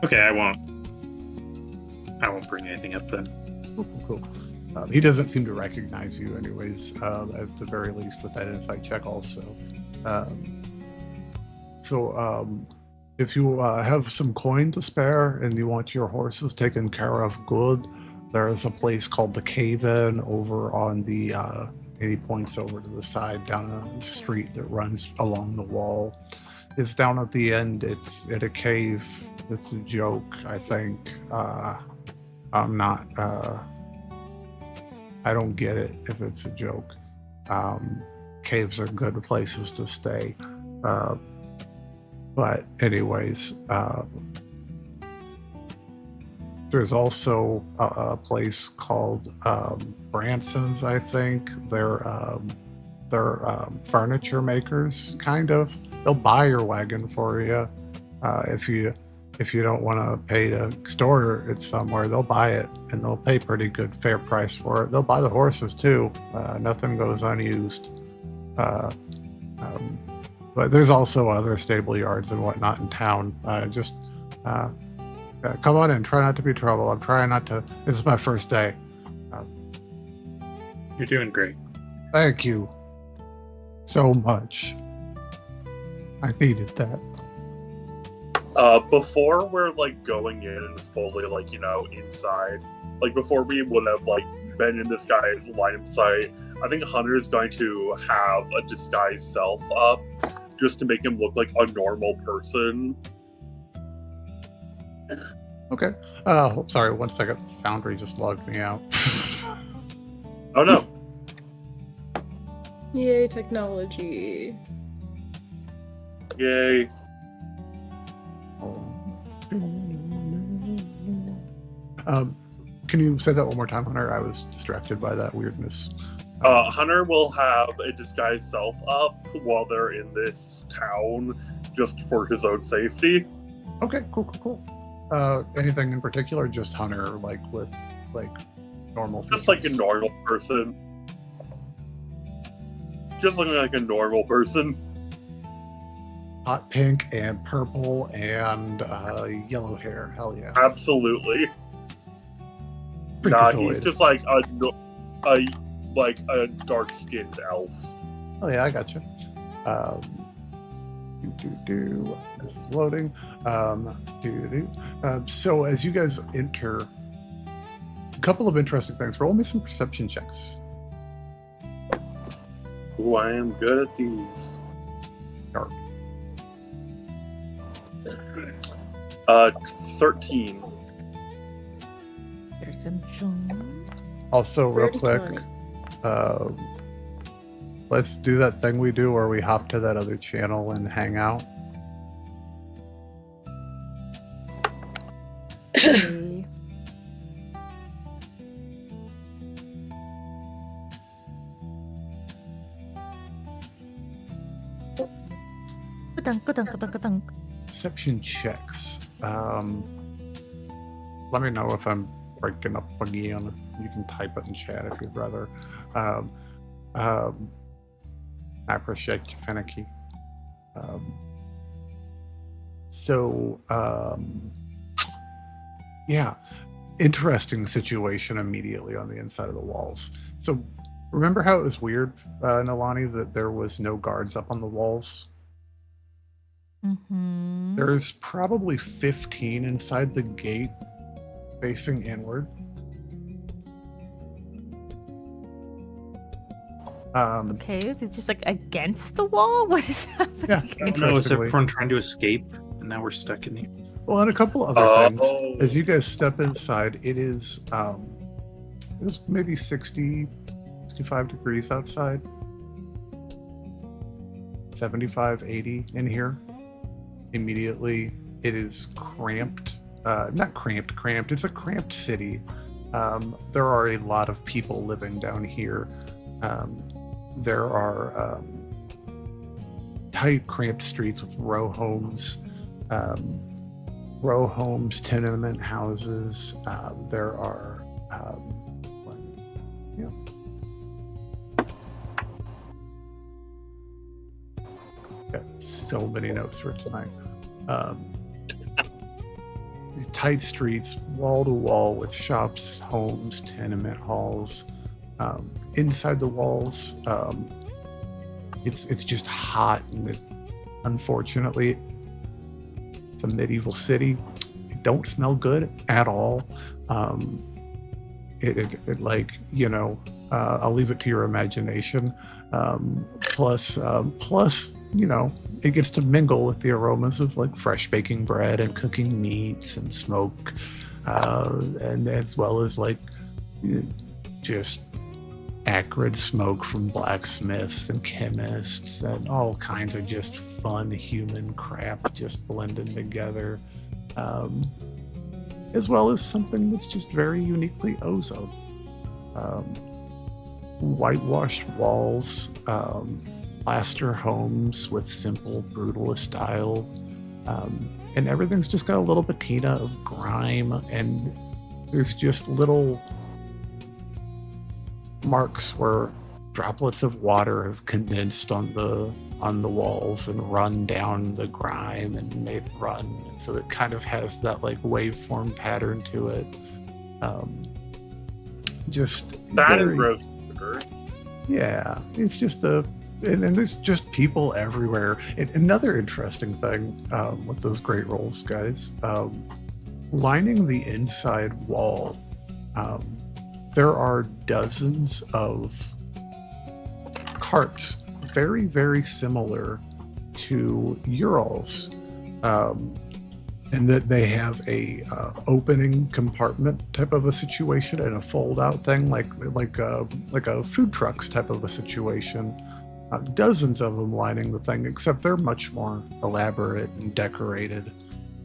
Okay, I won't bring anything up then. Cool. He doesn't seem to recognize you, anyways. At the very least, with that insight check, also. If you have some coin to spare and you want your horses taken care of good, there is a place called the Cave-In over on the, and he points over to the side down on the street that runs along the wall. It's down at the end. It's at a cave. It's a joke, I think. I'm not, I don't get it if it's a joke. Caves are good places to stay. But anyways, there's also a place called Branson's, I think. They're furniture makers, kind of. They'll buy your wagon for you. If you don't want to pay to store it somewhere, they'll buy it, and they'll pay pretty good fair price for it. They'll buy the horses too. Nothing goes unused. But there's also other stable yards and whatnot in town. Come on in. Try not to be trouble. I'm trying not to. This is my first day. You're doing great. Thank you so much. I needed that. Before we're like going in and fully like, inside, like before we would have like been in this guy's line of sight, I think Hunter's going to have a disguise self up just to make him look like a normal person. Okay. Sorry, 1 second. Foundry just logged me out. Oh no. Yay, technology. Yay. Can you say that one more time, Hunter? I was distracted by that weirdness. Hunter will have a disguise self up while they're in this town, just for his own safety. Okay, cool. Anything in particular? Just Hunter, like with like normal features? Just like a normal person. Just looking like a normal person. Hot pink and purple and yellow hair. Hell yeah. Absolutely. Freakazoid. He's just like a dark-skinned elf. Oh yeah, I got you. This is loading. So as you guys enter, a couple of interesting things. Roll me some perception checks. Ooh, I am good at these. Dark. 13. Perception. Also, real quick, 30-20. let's do that thing we do where we hop to that other channel and hang out. Okay. Ka-dunk. Perception checks. Let me know if I'm breaking up again. You can type it in chat if you'd rather. I appreciate you, Finicky. Yeah, interesting situation immediately on the inside of the walls. So remember how it was weird, Nalani, that there was no guards up on the walls? Mm-hmm. There's probably 15 inside the gate facing inward. Okay, it's just like against the wall? What is happening? Yeah, No, is interestingly. everyone trying to escape? And now we're stuck in here. Well, and a couple other things. As you guys step inside, it is maybe 60, 65 degrees outside. 75, 80 in here. Immediately, it is cramped. Not cramped. It's a cramped city. There are a lot of people living down here. There are tight, cramped streets with row homes, tenement houses. There are, got so many notes for tonight. These tight streets, wall to wall, with shops, homes, tenement halls. Inside the walls, it's just hot, and unfortunately, it's a medieval city. It don't smell good at all. It like, I'll leave it to your imagination. Plus, it gets to mingle with the aromas of like fresh baking bread and cooking meats and smoke, and as well as like just acrid smoke from blacksmiths and chemists and all kinds of just fun human crap just blending together, as well as something that's just very uniquely Ozo. Whitewashed walls, plaster homes with simple brutalist style, and everything's just got a little patina of grime, and there's just little marks where droplets of water have condensed on the walls and run down the grime and made it run, so it kind of has that like waveform pattern to it. Just that very, is gross. yeah, it's just and there's just people everywhere. And another interesting thing with those great rolls, guys, lining the inside wall, there are dozens of carts, very, very similar to Ural's, and that they have a opening compartment type of a situation and a fold-out thing, like a food trucks type of a situation. Dozens of them lining the thing, except they're much more elaborate and decorated,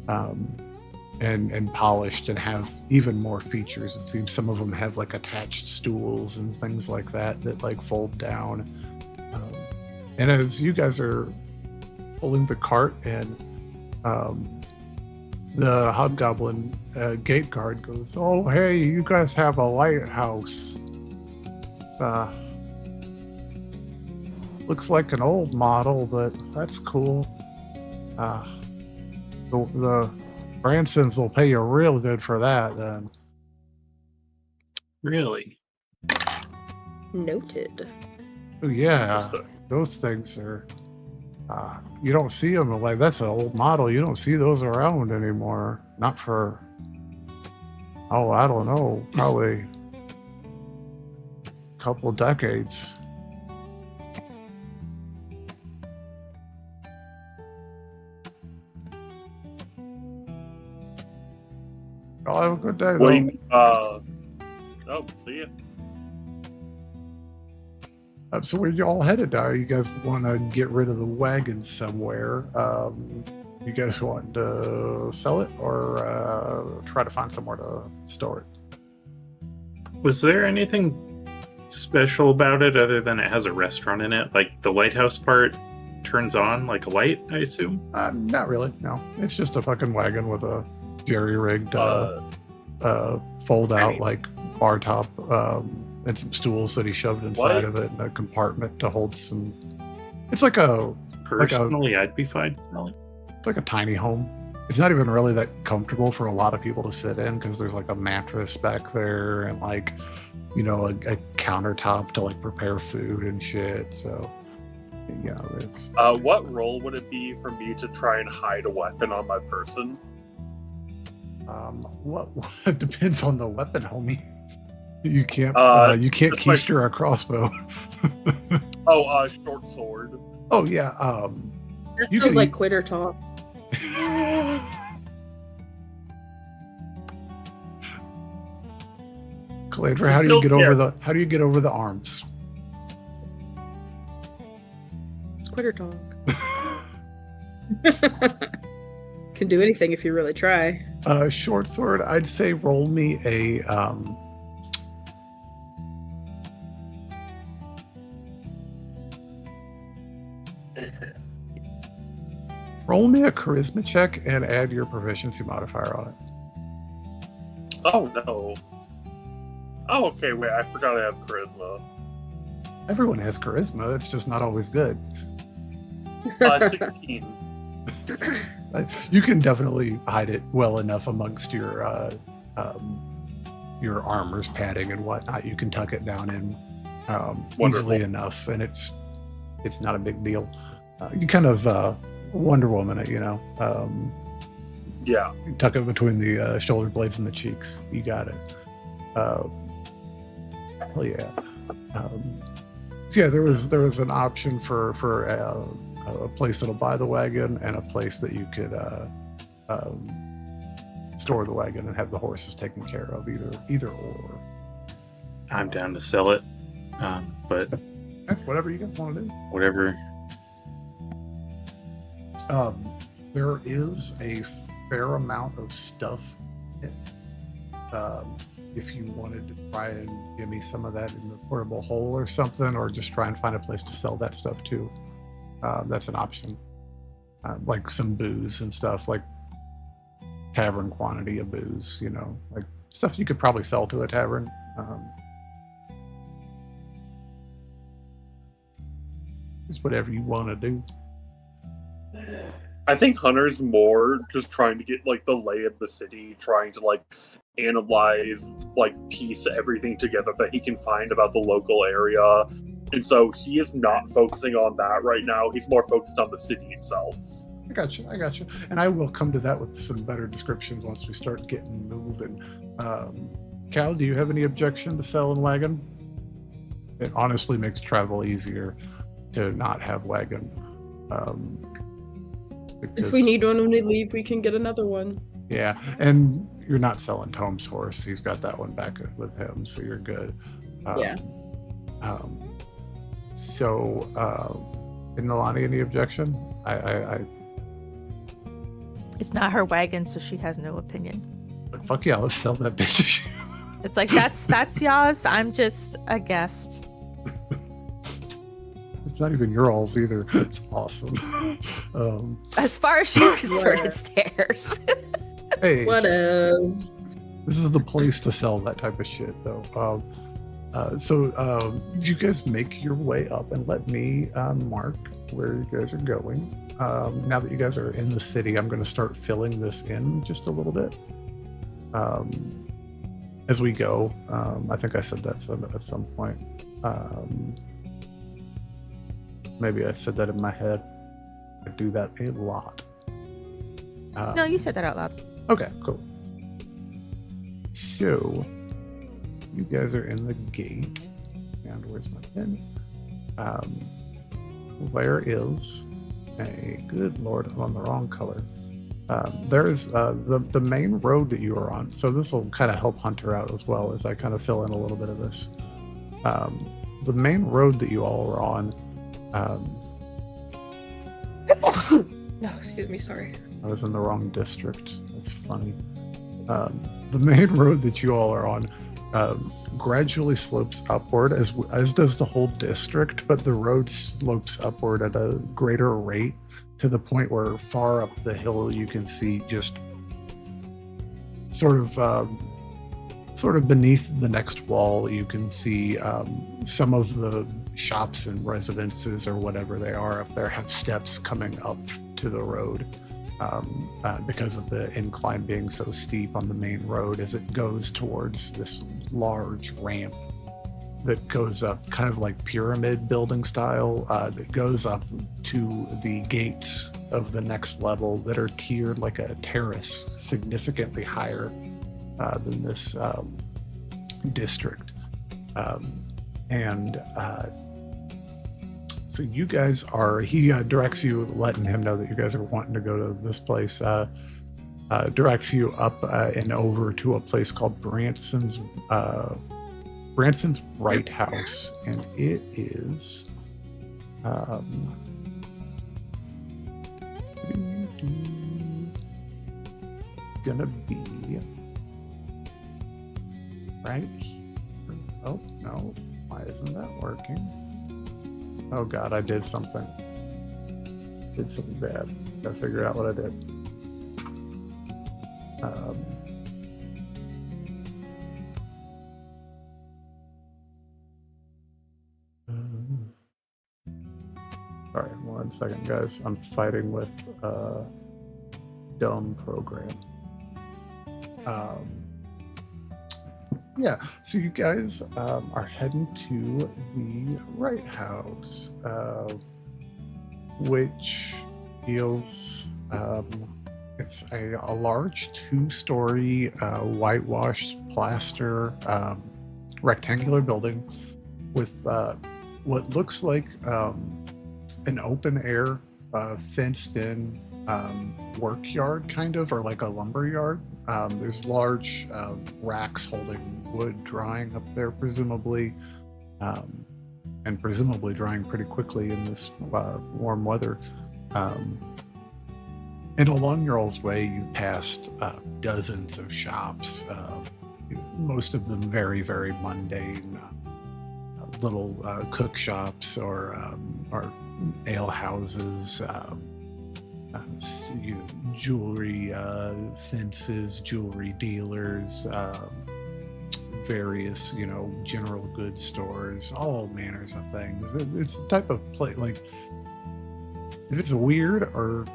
and polished, and have even more features. It seems some of them have like attached stools and things like that like fold down. And as you guys are pulling the cart in, the hobgoblin gate guard goes, "Oh, hey, you guys have a lighthouse. Looks like an old model, but that's cool. The Bransons will pay you real good for that, then." Really? Noted. Oh, yeah, those things are... you don't see them, like, that's an old model. You don't see those around anymore. Not for... oh, I don't know. Probably a couple decades. Y'all have a good day, though. Wait, see ya. So where y'all headed now? You guys want to get rid of the wagon somewhere? You guys want to sell it, or try to find somewhere to store it? Was there anything special about it other than it has a restaurant in it? Like the lighthouse part turns on like a light, I assume? Not really, no. It's just a fucking wagon with a jerry-rigged fold-out like bar top, and some stools that he shoved inside of it, and a compartment to hold some... It's like a... Personally, I'd be fine smelling. It's like a tiny home. It's not even really that comfortable for a lot of people to sit in, because there's like a mattress back there and like, a countertop to like prepare food and shit. So, it's... what role would it be for me to try and hide a weapon on my person? What it depends on the weapon, homie. You can't keister a crossbow. Short sword. Oh yeah. That sounds like quitter talk. Calandra, how do you get over the arms? It's quitter talk. Can do anything if you really try. Short sword, I'd say roll me a roll me a charisma check and add your proficiency modifier on it. Oh no. Oh, okay, wait, I forgot I have charisma. Everyone has charisma, it's just not always good. 16. You can definitely hide it well enough amongst your armor's padding and whatnot. You can tuck it down in easily enough, and it's not a big deal. You kind of Wonder Woman it, you know. Yeah. You tuck it between the shoulder blades and the cheeks. You got it. Hell yeah. So yeah, there was an option for a place that'll buy the wagon and a place that you could store the wagon and have the horses taken care of, either or. I'm down to sell it, but That's whatever you guys want to do. whatever. There is a fair amount of stuff in it. If you wanted to try and give me some of that in the portable hole or something, or just try and find a place to sell that stuff too, that's an option. Like some booze and stuff, like tavern quantity of booze, you know, like stuff you could probably sell to a tavern. Just whatever you want to do. I think Hunter's more just trying to get like the lay of the city, trying to like analyze, like piece everything together that he can find about the local area. And so he is not focusing on that right now. He's more focused on the city itself. I got you. And I will come to that with some better descriptions once we start getting moving. Cal, do you have any objection to selling wagon? It honestly makes travel easier to not have wagon. If we need one when we leave, we can get another one. Yeah, and you're not selling Tome's horse. He's got that one back with him, so you're good. Yeah. So, Nalani, any objection? It's not her wagon, so she has no opinion. Fuck yeah, let's sell that bitch. It's like that's y'all's. I'm just a guest. It's not even your alls either. It's awesome. As far as she's concerned, it's theirs. Hey, What else? this is the place to sell that type of shit, though. So you guys make your way up and let me mark where you guys are going. Now that you guys are in the city, I'm going to start filling this in just a little bit as we go. I think I said that at some point. Maybe I said that in my head. I do that a lot. No, you said that out loud. Okay, cool. So, you guys are in the gate. And where's my pen? There is a... Good lord, I'm on the wrong color. There's the main road that you are on. So this will kind of help Hunter out as well as I kind of fill in a little bit of this. The main road that you all are on... No, excuse me, sorry. I was in the wrong district. That's funny. The main road that you all are on gradually slopes upward, as does the whole district, but the road slopes upward at a greater rate to the point where far up the hill you can see just sort of beneath the next wall you can see some of the shops and residences or whatever they are up there have steps coming up to the road because of the incline being so steep on the main road as it goes towards this large ramp that goes up kind of like pyramid building style that goes up to the gates of the next level that are tiered like a terrace significantly higher than this district. So you guys are, he directs you, letting him know that you guys are wanting to go to this place, directs you up and over to a place called Branson's Right House, and it is gonna be right here. Oh no, why isn't that working? Oh god, I did something. Did something bad. Gotta figure out what I did. Sorry, 1 second, guys. I'm fighting with a dumb program. Yeah, so you guys are heading to the Right House, which feels it's a large 2-story whitewashed plaster rectangular building with what looks like an open air fenced in work yard, kind of, or like a lumber yard. There's large racks holding wood drying up there, presumably, and presumably drying pretty quickly in this warm weather. And along your all's way, you've passed dozens of shops, most of them very, very mundane, little cook shops or ale houses, jewelry fences, jewelry dealers, various, general goods stores, all manners of things. It's the type of place, like, if it's weird or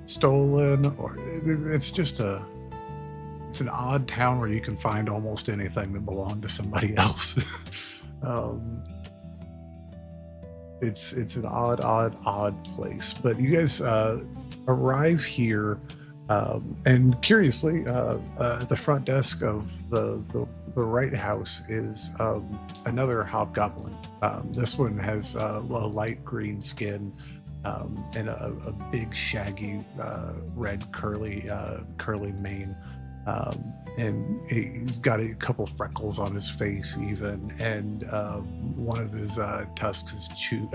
stolen, or it's an odd town where you can find almost anything that belonged to somebody else. It's an odd place. But you guys arrive here, and curiously, at the front desk of the Right House is another hobgoblin. This one has a light green skin and a big shaggy red curly mane. And he's got a couple freckles on his face, even, and one of his tusks is chipped.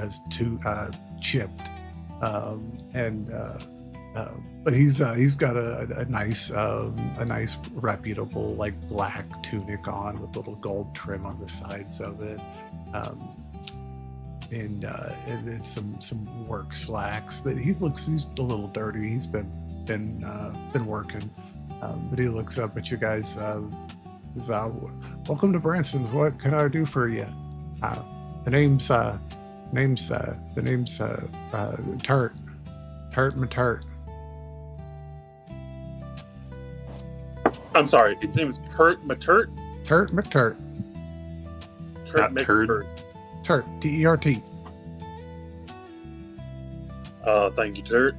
But he's got a nice reputable, like, black tunic on with little gold trim on the sides of it, and some work slacks. That he's a little dirty. He's been working. But he looks up at you guys. Welcome to Branson's. What can I do for you? The name's Turt Maturt. I'm sorry, his name is Turt Maturt? Turt McTurt. Turt Not turd. Turt, T-E-R-T. Thank you, Turt.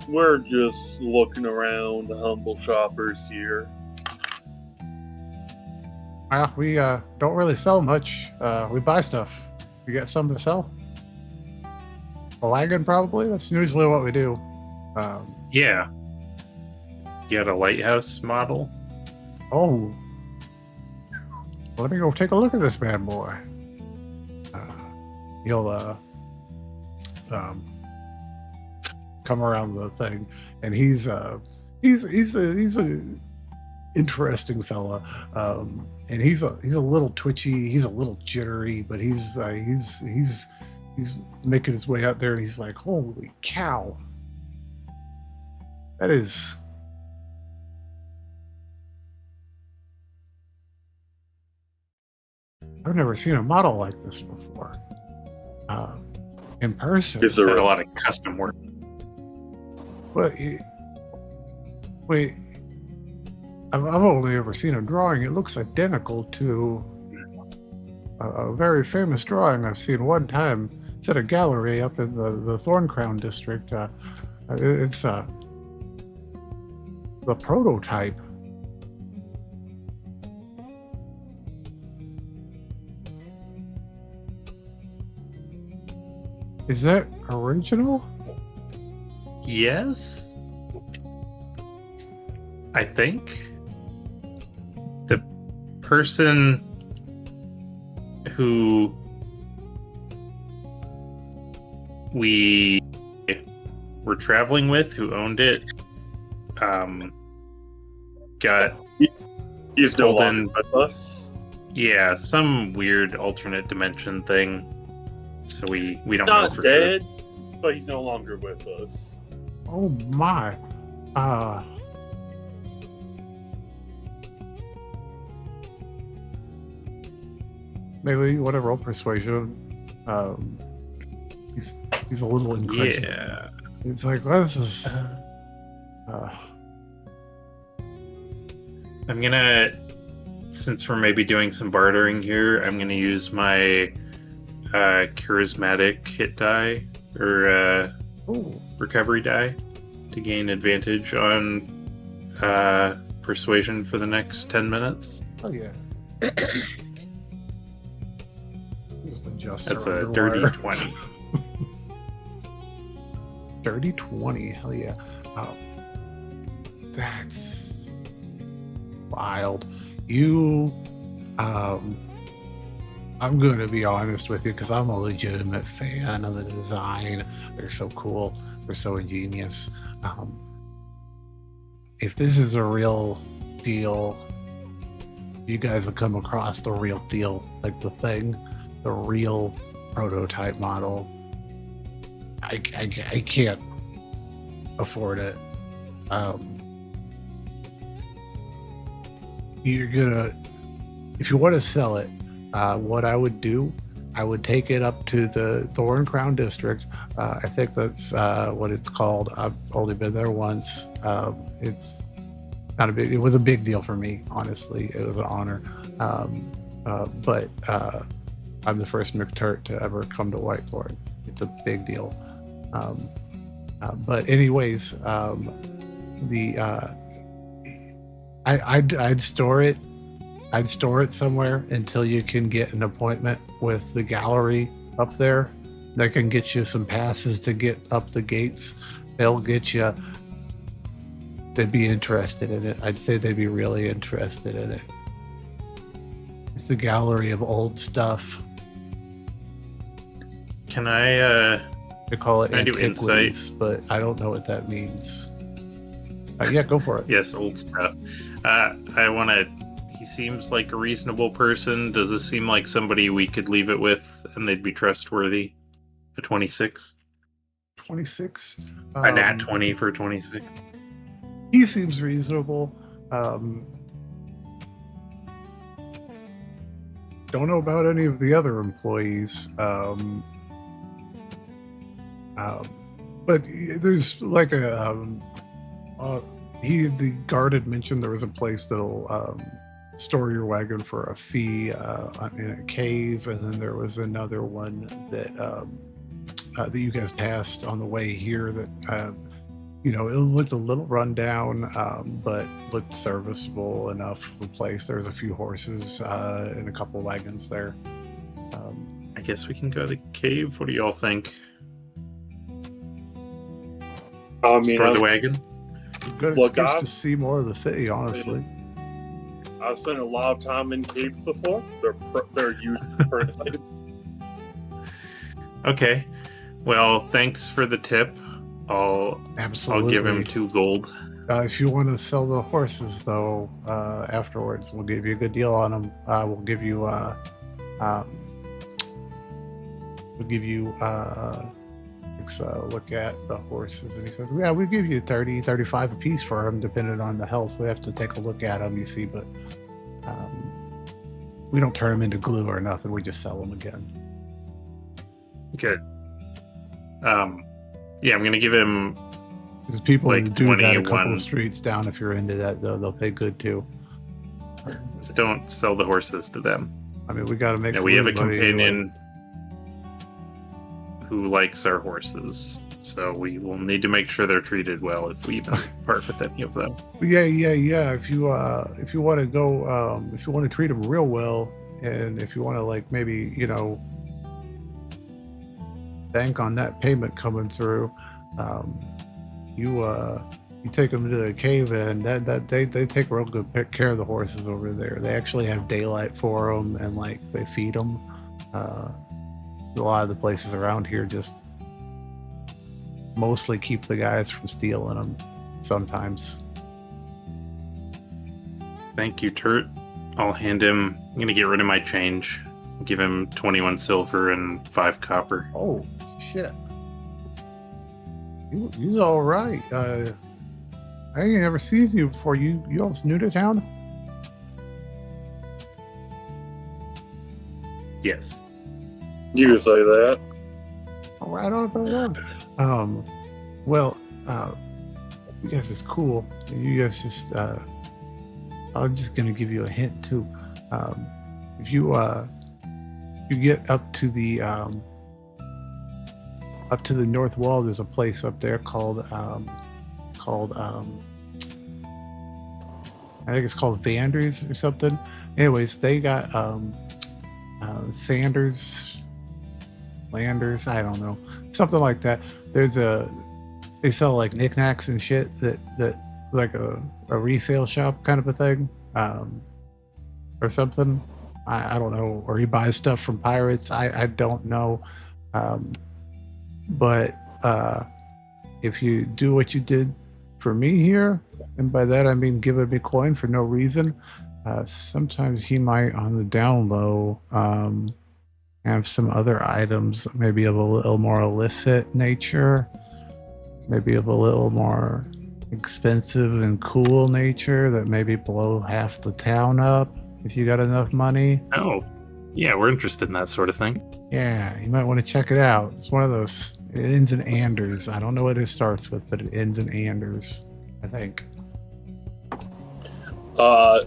We're just looking around, humble shoppers here. We don't really sell much. We buy stuff. You got something to sell? A wagon, probably? That's usually what we do. Yeah. You got a lighthouse model? Oh. Let me go take a look at this bad boy. He'll come around the thing, and he's a interesting fella, and he's a little twitchy, he's a little jittery, but he's making his way out there, and he's like, holy cow, that is, I've never seen a model like this before in person. Is there Had a lot of custom work. Wait, I've only ever seen a drawing. It looks identical to a very famous drawing I've seen one time. It's at a gallery up in the Thorncrown district. It's the prototype. Is that original? Yes. I think the person who we were traveling with, who owned it, got He's no pulled longer in. with us. Yeah, some weird alternate dimension thing. So we don't know Not for dead, but he's no longer with us. Oh my. Maybe you want to roll persuasion. He's a little sure. incredulous. Yeah. It's like, well, this is. I'm gonna, since we're maybe doing some bartering here, I'm gonna use my charismatic hit die or recovery die to gain advantage on persuasion for the next 10 minutes. Oh yeah. Just adjust That's our a underwire. dirty 20. Dirty 20. Hell yeah. That's wild. You, I'm going to be honest with you because I'm a legitimate fan of the design. They're so cool. They're so ingenious. If this is a real deal, you guys have come across the real deal, like the thing, the real prototype model. I can't afford it. You're gonna, if you want to sell it, what I would do, I would take it up to the Thorn Crown District. I think that's what it's called. I've only been there once. It's not a big. It was a big deal for me, honestly. It was an honor. But I'm the first McTurt to ever come to Whitethorn. It's a big deal. But anyways, I'd store it. I'd store it somewhere until you can get an appointment with the gallery up there. They can get you some passes to get up the gates. They'll get you. They'd be interested in it. I'd say they'd be really interested in it. It's the gallery of old stuff. Can I They call it Can I do antiquities, insight? but I don't know what that means. Yeah, go for it. Yes, old stuff. I want to. He seems like a reasonable person. Does this seem like somebody we could leave it with and they'd be trustworthy? A 26? 26. A nat 20 for 26. He seems reasonable. Don't know about any of the other employees. But there's like the guard had mentioned there was a place that'll store your wagon for a fee in a cave, and then there was another one that that you guys passed on the way here that it looked a little rundown, but looked serviceable enough of a place. There was a few horses and a couple wagons there. I guess we can go to the cave. What do y'all think? Store the wagon? Good Look, excuse to see more of the city, honestly. I've spent a lot of time in caves before. They're huge furnace items. Okay. Well, thanks for the tip. I'll give him 2 gold. If you want to sell the horses, though, afterwards, we'll give you a good deal on them. We'll give you look at the horses, and he says, yeah, we'll give you 30, 35 a piece for them, depending on the health. We have to take a look at them, you see, but we don't turn them into glue or nothing. We just sell them again. Good. Yeah, I'm going to give him There's people like who do that a couple 21. of streets down. If you're into that, though, they'll pay good too. Just don't sell the horses to them. I mean, we got to make. We have a glue, buddy. companion who likes our horses, so we will need to make sure they're treated well if we even part with any of them. Yeah. If you want to go, if you want to treat them real well, and if you want to like maybe bank on that payment coming through, you take them to the cave, and that they take real good care of the horses over there. They actually have daylight for them, and like they feed them. A lot of the places around here just mostly keep the guys from stealing them sometimes. Thank you, Turt. I'll hand him. I'm gonna get rid of my change. Give him 21 silver and 5 copper. Oh, shit. You's all right. I ain't never seen you before. You all's new to town? Yes. You can say that. All right on. Well, you guys is cool. You guys just, I'm just gonna give you a hint too. If you get up to the north wall, there's a place up there called I think it's called Vanders or something. Anyways, they got Sanders, Landers, I don't know, something like that. They sell like knickknacks and shit that like a resale shop kind of a thing, or something. I don't know. Or he buys stuff from pirates. I don't know. But if you do what you did for me here, and by that I mean giving me coin for no reason, sometimes he might on the down low have some other items, maybe of a little more illicit nature, maybe of a little more expensive and cool nature that maybe blow half the town up if you got enough money. Oh, yeah, we're interested in that sort of thing. Yeah, you might want to check it out. It's one of those. It ends in Anders. I don't know what it starts with, but it ends in Anders, I think. I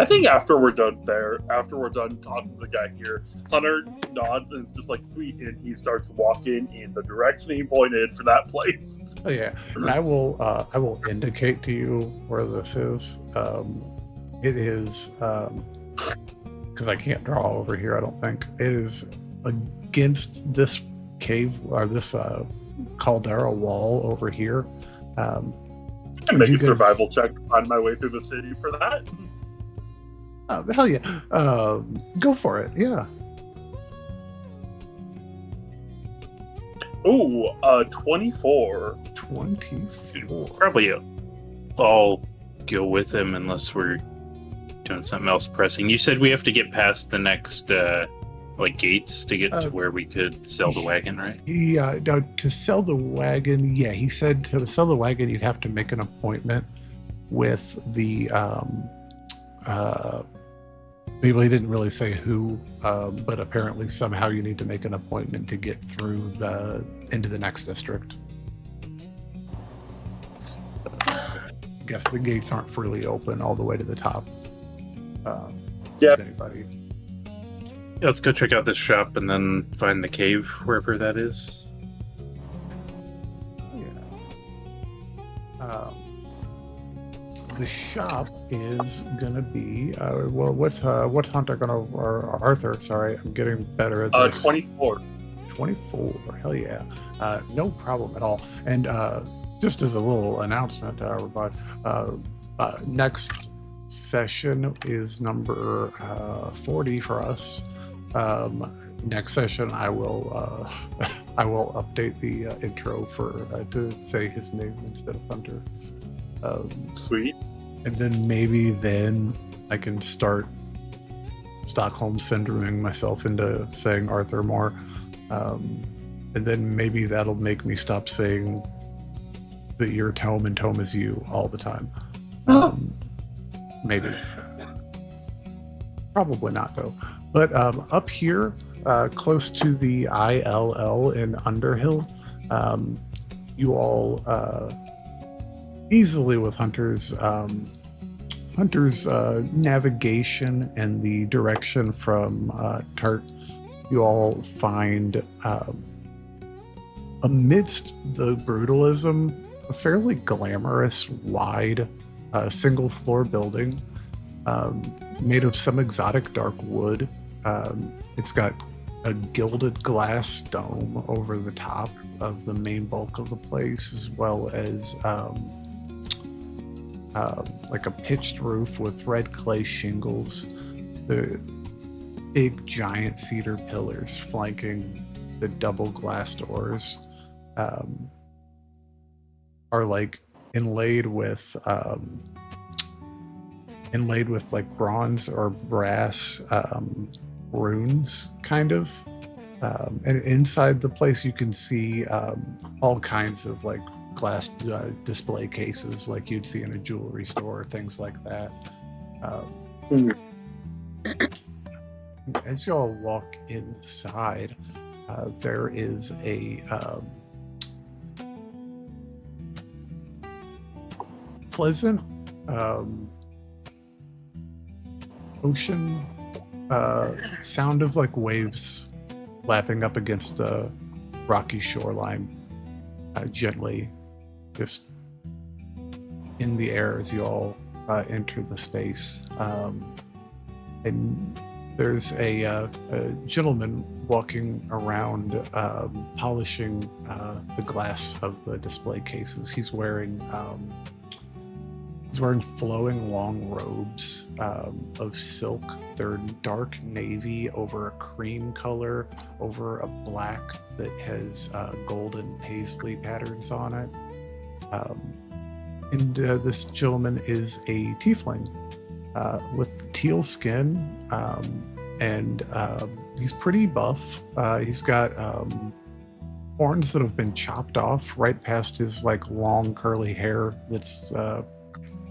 think after we're done talking to the guy here, Hunter nods and it's just like sweet, and he starts walking in the direction he pointed for that place. Oh yeah, and I will indicate to you where this is. It is because I can't draw over here. I don't think it is against this cave or this caldera wall over here. I make a survival check to find my way through the city for that. Hell yeah. Go for it. Yeah. Ooh, 24. 24. Probably all go with him unless we're doing something else pressing. You said we have to get past the next gates to get to where we could sell the wagon, right? No, to sell the wagon, yeah, he said to sell the wagon you'd have to make an appointment with the people. He didn't really say who, but apparently somehow you need to make an appointment to get through into the next district. I guess the gates aren't freely open all the way to the top. Yeah. Anybody? Let's go check out this shop and then find the cave wherever that is. Yeah. The shop is gonna be what's Hunter gonna or Arthur? Sorry, I'm getting better at this. 24. 24. Hell yeah. No problem at all. And just as a little announcement to everybody, next session is number 40 for us. Next session, I will update the intro to say his name instead of Hunter. Sweet. And then maybe I can start Stockholm syndroming myself into saying Arthur more. And then maybe that'll make me stop saying that you're Tome and Tome is you all the time. Maybe. Probably not, though. But up here, close to the ILL in Underhill, you all easily with Hunter's navigation and the direction from Tart, you all find amidst the brutalism a fairly glamorous, wide, single-floor building made of some exotic dark wood. It's got a gilded glass dome over the top of the main bulk of the place, as well as like a pitched roof with red clay shingles. The big giant cedar pillars flanking the double glass doors are like inlaid with inlaid with like bronze or brass runes, kind of. And inside the place, you can see all kinds of like glass display cases, like you'd see in a jewelry store, things like that. As y'all walk inside, there is a pleasant ocean sound of like waves lapping up against the rocky shoreline, gently just in the air as you all enter the space. And there's a gentleman walking around polishing the glass of the display cases. He's wearing flowing long robes of silk. They're dark navy over a cream color over a black that has golden paisley patterns on it. And this gentleman is a tiefling with teal skin, and he's pretty buff. He's got horns that have been chopped off right past his like long curly hair that's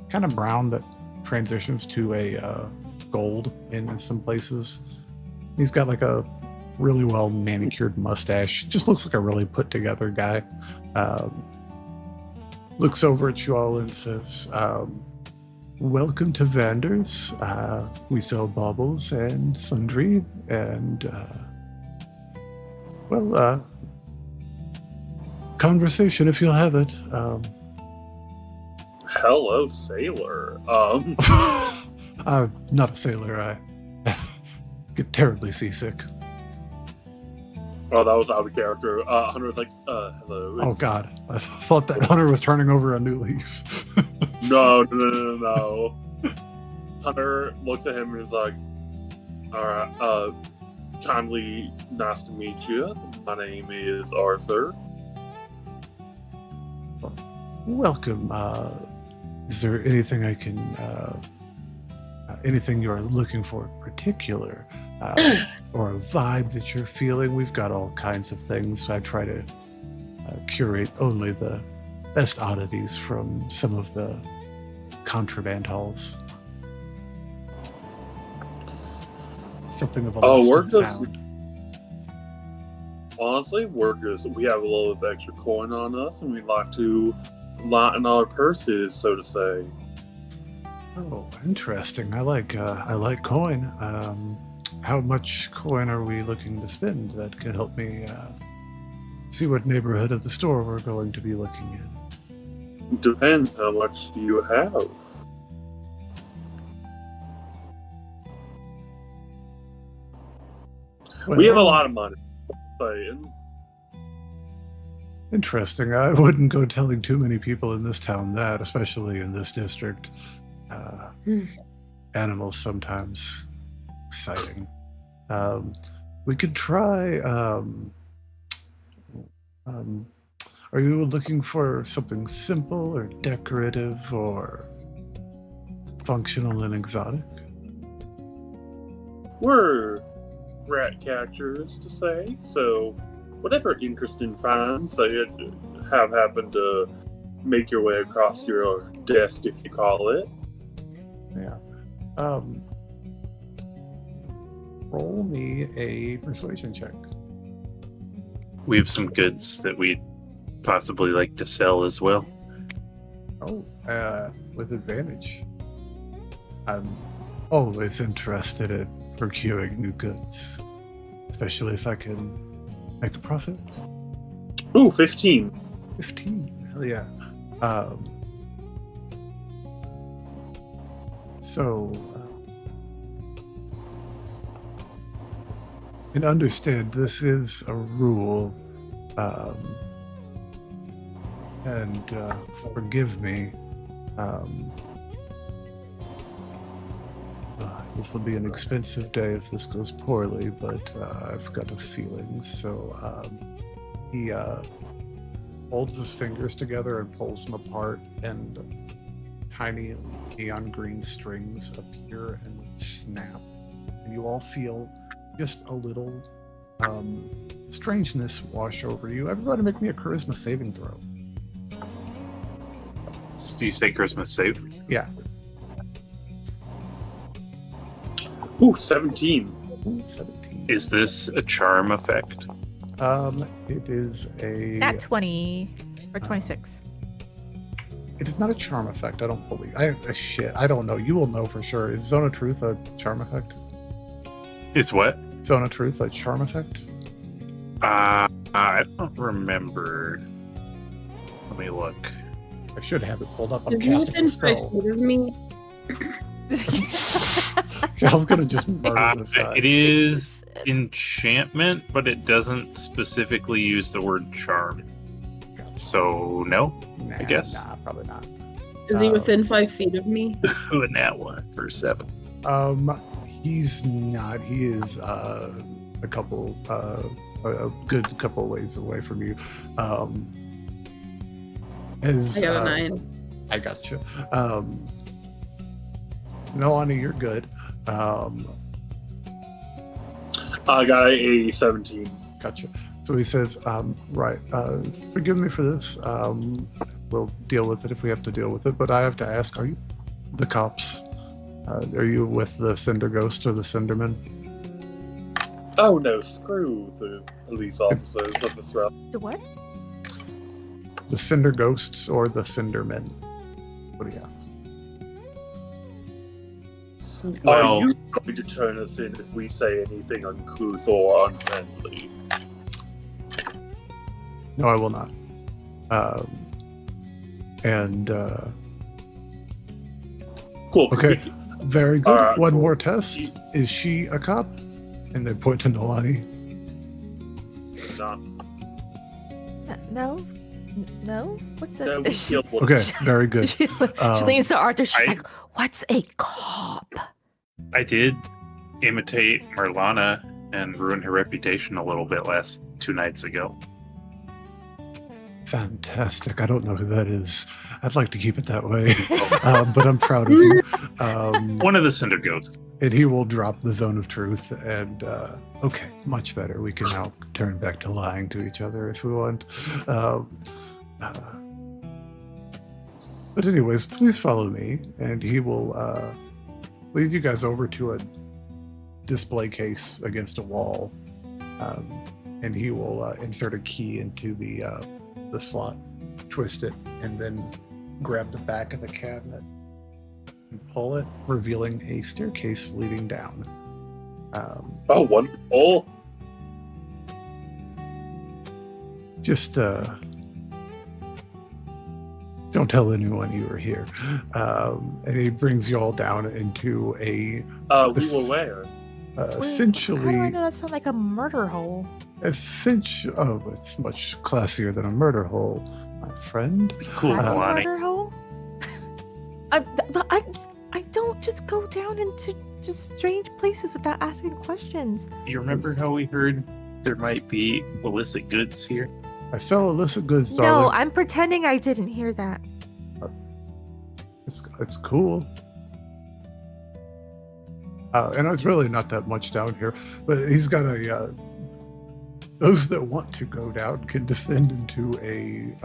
kind of brown that transitions to a gold in some places. He's got like a really well manicured mustache. Just looks like a really put together guy. Looks over at you all and says, welcome to Vanders. We sell baubles and sundry, and conversation if you'll have it. Hello, sailor. I'm not a sailor. I get terribly seasick. Oh, that was out of character. Hunter was like, hello. Oh God, I thought that Hunter was turning over a new leaf. No. Hunter looks at him and is like, alright, kindly nice to meet you. My name is Arthur. Welcome. Is there anything I can, anything you're looking for in particular, or a vibe that you're feeling? We've got all kinds of things. I try to curate only the best oddities from some of the contraband halls. Something of a lost and found. Honestly, workers, we have a little bit of extra coin on us, and we'd like to lighten our purses, so to say. Oh, interesting. I like coin. How much coin are we looking to spend that can help me see what neighborhood of the store we're going to be looking in? Depends. How much do you have? Well, we have a lot of money. Saying. Interesting. I wouldn't go telling too many people in this town that, especially in this district. Animals sometimes exciting. We could try. Are you looking for something simple or decorative or functional and exotic? We're rat catchers, to say, so whatever interesting finds that have happened to make your way across your desk, if you call it. Yeah. Roll me a persuasion check. We have some goods that we'd possibly like to sell as well. Oh, with advantage. I'm always interested in procuring new goods, especially if I can make a profit. Ooh, 15. 15, hell yeah. And understand this is a rule, and forgive me. This will be an expensive day if this goes poorly, but I've got a feeling. So he holds his fingers together and pulls them apart, and tiny neon green strings appear and then snap, and you all feel just a little strangeness wash over you. Everybody make me a charisma saving throw. Do you say Christmas save? Yeah. Ooh, 17. Ooh, 17. Is this a charm effect? It is a... At 20 or 26. It is not a charm effect, I don't believe. Shit, I don't know. You will know for sure. Is Zone of Truth a charm effect? It's what? Zone of Truth a charm effect? I don't remember. Let me look. I should have it pulled up. I'm Is he casting a within 5 spell. feet of me? I was gonna just murder this guy. It is enchantment, but it doesn't specifically use the word charm. So, no, Nah, I guess. Nah, probably not. Is he within 5 feet of me? And that one for 7. He's not. He is a good couple ways away from you. I got a 9. I got you. Nalani, you're good. I got a 17. Gotcha. So he says, right, forgive me for this. We'll deal with it if we have to deal with it. But I have to ask, are you the cops? Are you with the Cinder Ghost or the Cinderman? Oh no, screw the police officers of this route. The what? The Cinder Ghosts or the Cindermen? What do you ask? Well- Are you going to turn us in if we say anything uncouth or unfriendly? No, I will not. Cool. Okay. Very good. Alright, One cool. more test. Is she a cop? And they point to Nalani. Not. No? No? What's No, a... we killed one. Okay, very good. she Um, leans to Arthur. She's I- like, what's a cop? I did imitate Marlana and ruin her reputation a little bit last 2 nights ago. Fantastic. I don't know who that is. I'd like to keep it that way, but I'm proud of you. One of the Cinder Ghosts. And he will drop the Zone of Truth. And okay, much better. We can now turn back to lying to each other if we want. But anyways, please follow me, and he will lead you guys over to a display case against a wall, and he will insert a key into the slot, twist it, and then grab the back of the cabinet and pull it, revealing a staircase leading down. Oh, wonderful. Just don't tell anyone you were here. And he brings you all down into a We This- were where? How do I essentially. know that sounds like a murder hole? Oh, it's much classier than a murder hole, my friend. Cool, That's a Nalani. murder hole? I don't just go down into just strange places without asking questions. You remember how we heard there might be illicit goods here? I sell illicit goods, No, darling. I'm pretending I didn't hear that. It's cool. And it's really not that much down here, but he's got a. Those that want to go down can descend into a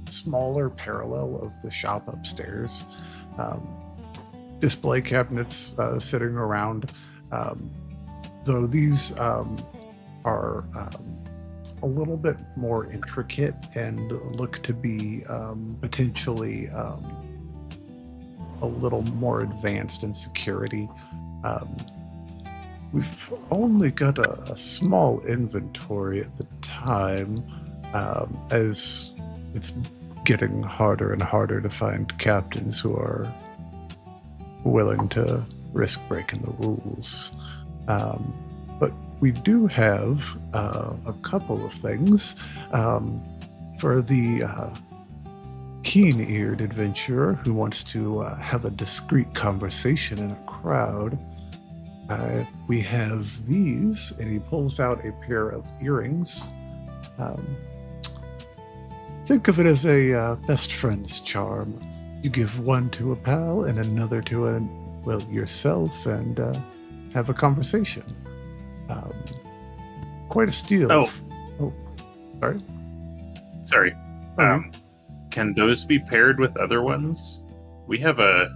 smaller parallel of the shop upstairs. Display cabinets sitting around, though these are a little bit more intricate and look to be potentially a little more advanced in security. We've only got a small inventory at the time, as it's getting harder and harder to find captains who are willing to risk breaking the rules. But we do have a couple of things. For the keen-eared adventurer who wants to have a discreet conversation in a crowd, we have these, and he pulls out a pair of earrings. Think of it as a best friend's charm. You give one to a pal and another to yourself, and have a conversation. Quite a steal. Sorry. Sorry. Can those be paired with other ones? We have a...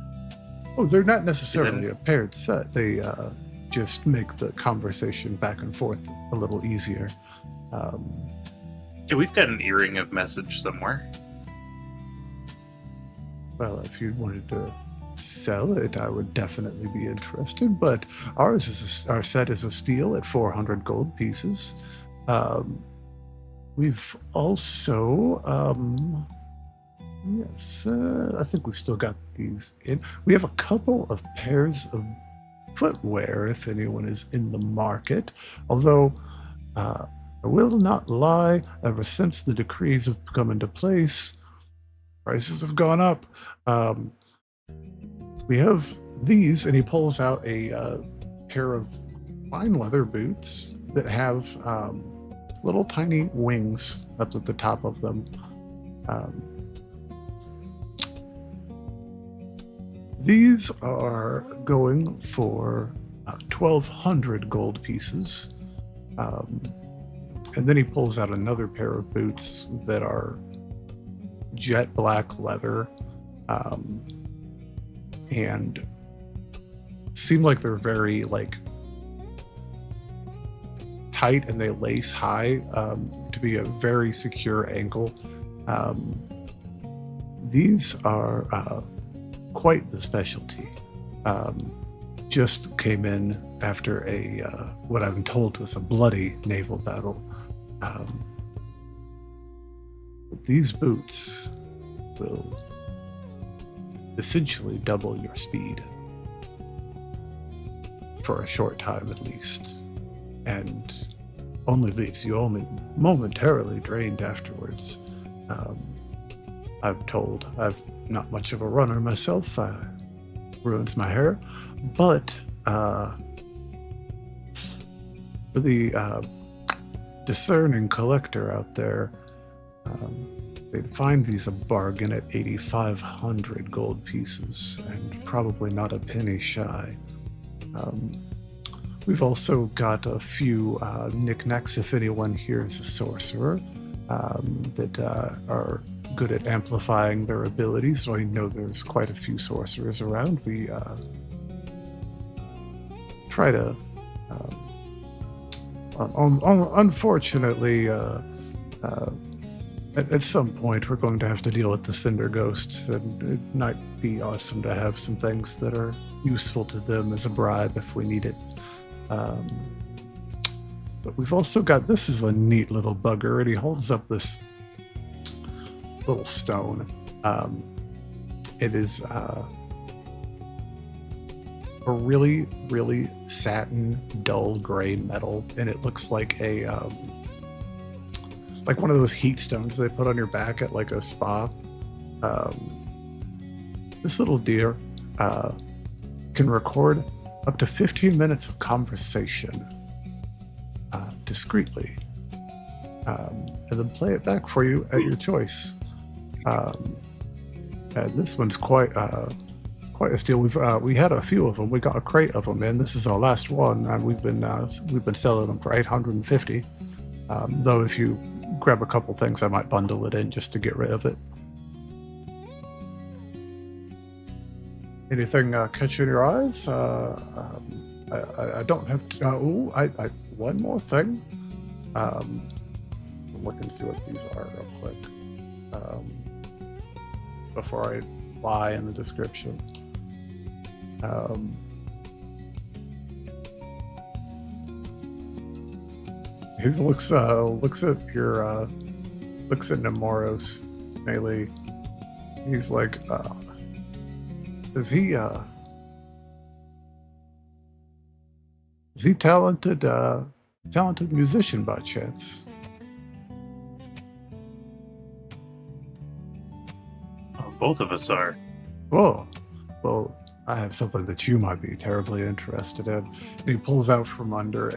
Oh, they're not necessarily a paired set. They just make the conversation back and forth a little easier. Yeah, we've got an earring of message somewhere. Well, if you wanted to sell it, I would definitely be interested. But our set is a steal at 400 gold pieces. We've also, I think we've still got these in. We have a couple of pairs of footwear if anyone is in the market. Although, I will not lie, ever since the decrees have come into place, prices have gone up. We have these, and he pulls out a pair of fine leather boots that have little tiny wings up at the top of them. These are going for 1,200 gold pieces. And then he pulls out another pair of boots that are jet black leather, and seem like they're very tight, and they lace high to be a very secure ankle. These are quite the specialty. Just came in after a what I'm told was a bloody naval battle. These boots will essentially double your speed for a short time at least, and only leaves you only momentarily drained afterwards. I'm told. I've not much of a runner myself. Ruins my hair, but for the discerning collector out there, they'd find these a bargain at 8,500 gold pieces, and probably not a penny shy. We've also got a few knickknacks if anyone here is a sorcerer that are good at amplifying their abilities. So I know there's quite a few sorcerers around. We try to unfortunately at some point we're going to have to deal with the Cinder Ghosts, and it might be awesome to have some things that are useful to them as a bribe if we need it. But we've also got, this is a neat little bugger, and he holds up this little stone. It is a really, really satin, dull gray metal, and it looks like a like one of those heat stones they put on your back at like a spa. This little deer can record up to 15 minutes of conversation discreetly, and then play it back for you at your choice. And this one's quite a steal. We had a few of them. We got a crate of them in. This is our last one, and we've been selling them for 850. Though if you grab a couple things, I might bundle it in just to get rid of it. Anything catching your eyes? I don't have to. One more thing. Look and see what these are real quick before I lie in the description. He looks at Nemoros, Melee. He's like, is he talented musician by chance? Oh, both of us are. Oh, well, I have something that you might be terribly interested in. And he pulls out from under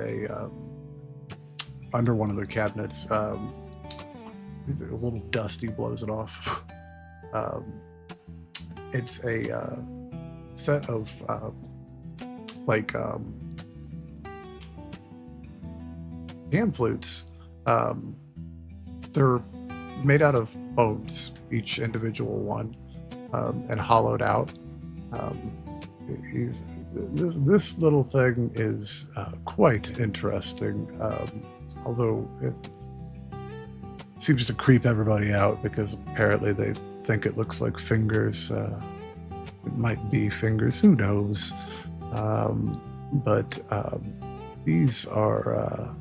under one of the cabinets. It's a little dusty, blows it off. it's a set of pan flutes. They're made out of bones, each individual one, and hollowed out. This little thing is quite interesting, although it seems to creep everybody out because apparently they think it looks like fingers. It might be fingers, who knows? But these are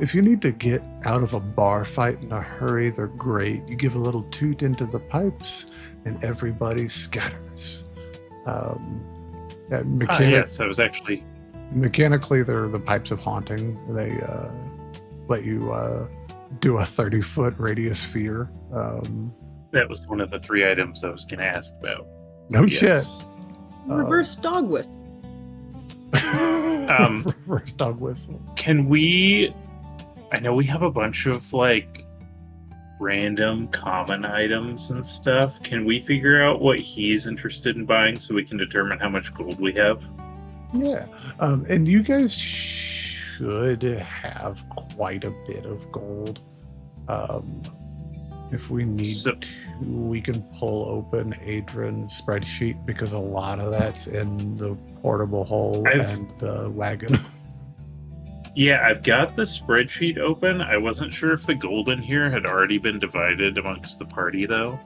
if you need to get out of a bar fight in a hurry, they're great. You give a little toot into the pipes and everybody scatters. Yes, I was actually... Mechanically, they're the pipes of haunting. They let you do a 30-foot radius sphere. That was one of the 3 items I was going to ask about. No Yes. shit. Reverse dog whistle. Reverse dog whistle. Can we... I know we have a bunch of, like, random common items and stuff. Can we figure out what he's interested in buying so we can determine how much gold we have? Yeah. And you guys should have quite a bit of gold. If we need to, we can pull open Adran's spreadsheet because a lot of that's in the portable hole and the wagon. Yeah, I've got the spreadsheet open. I wasn't sure if the gold in here had already been divided amongst the party, though.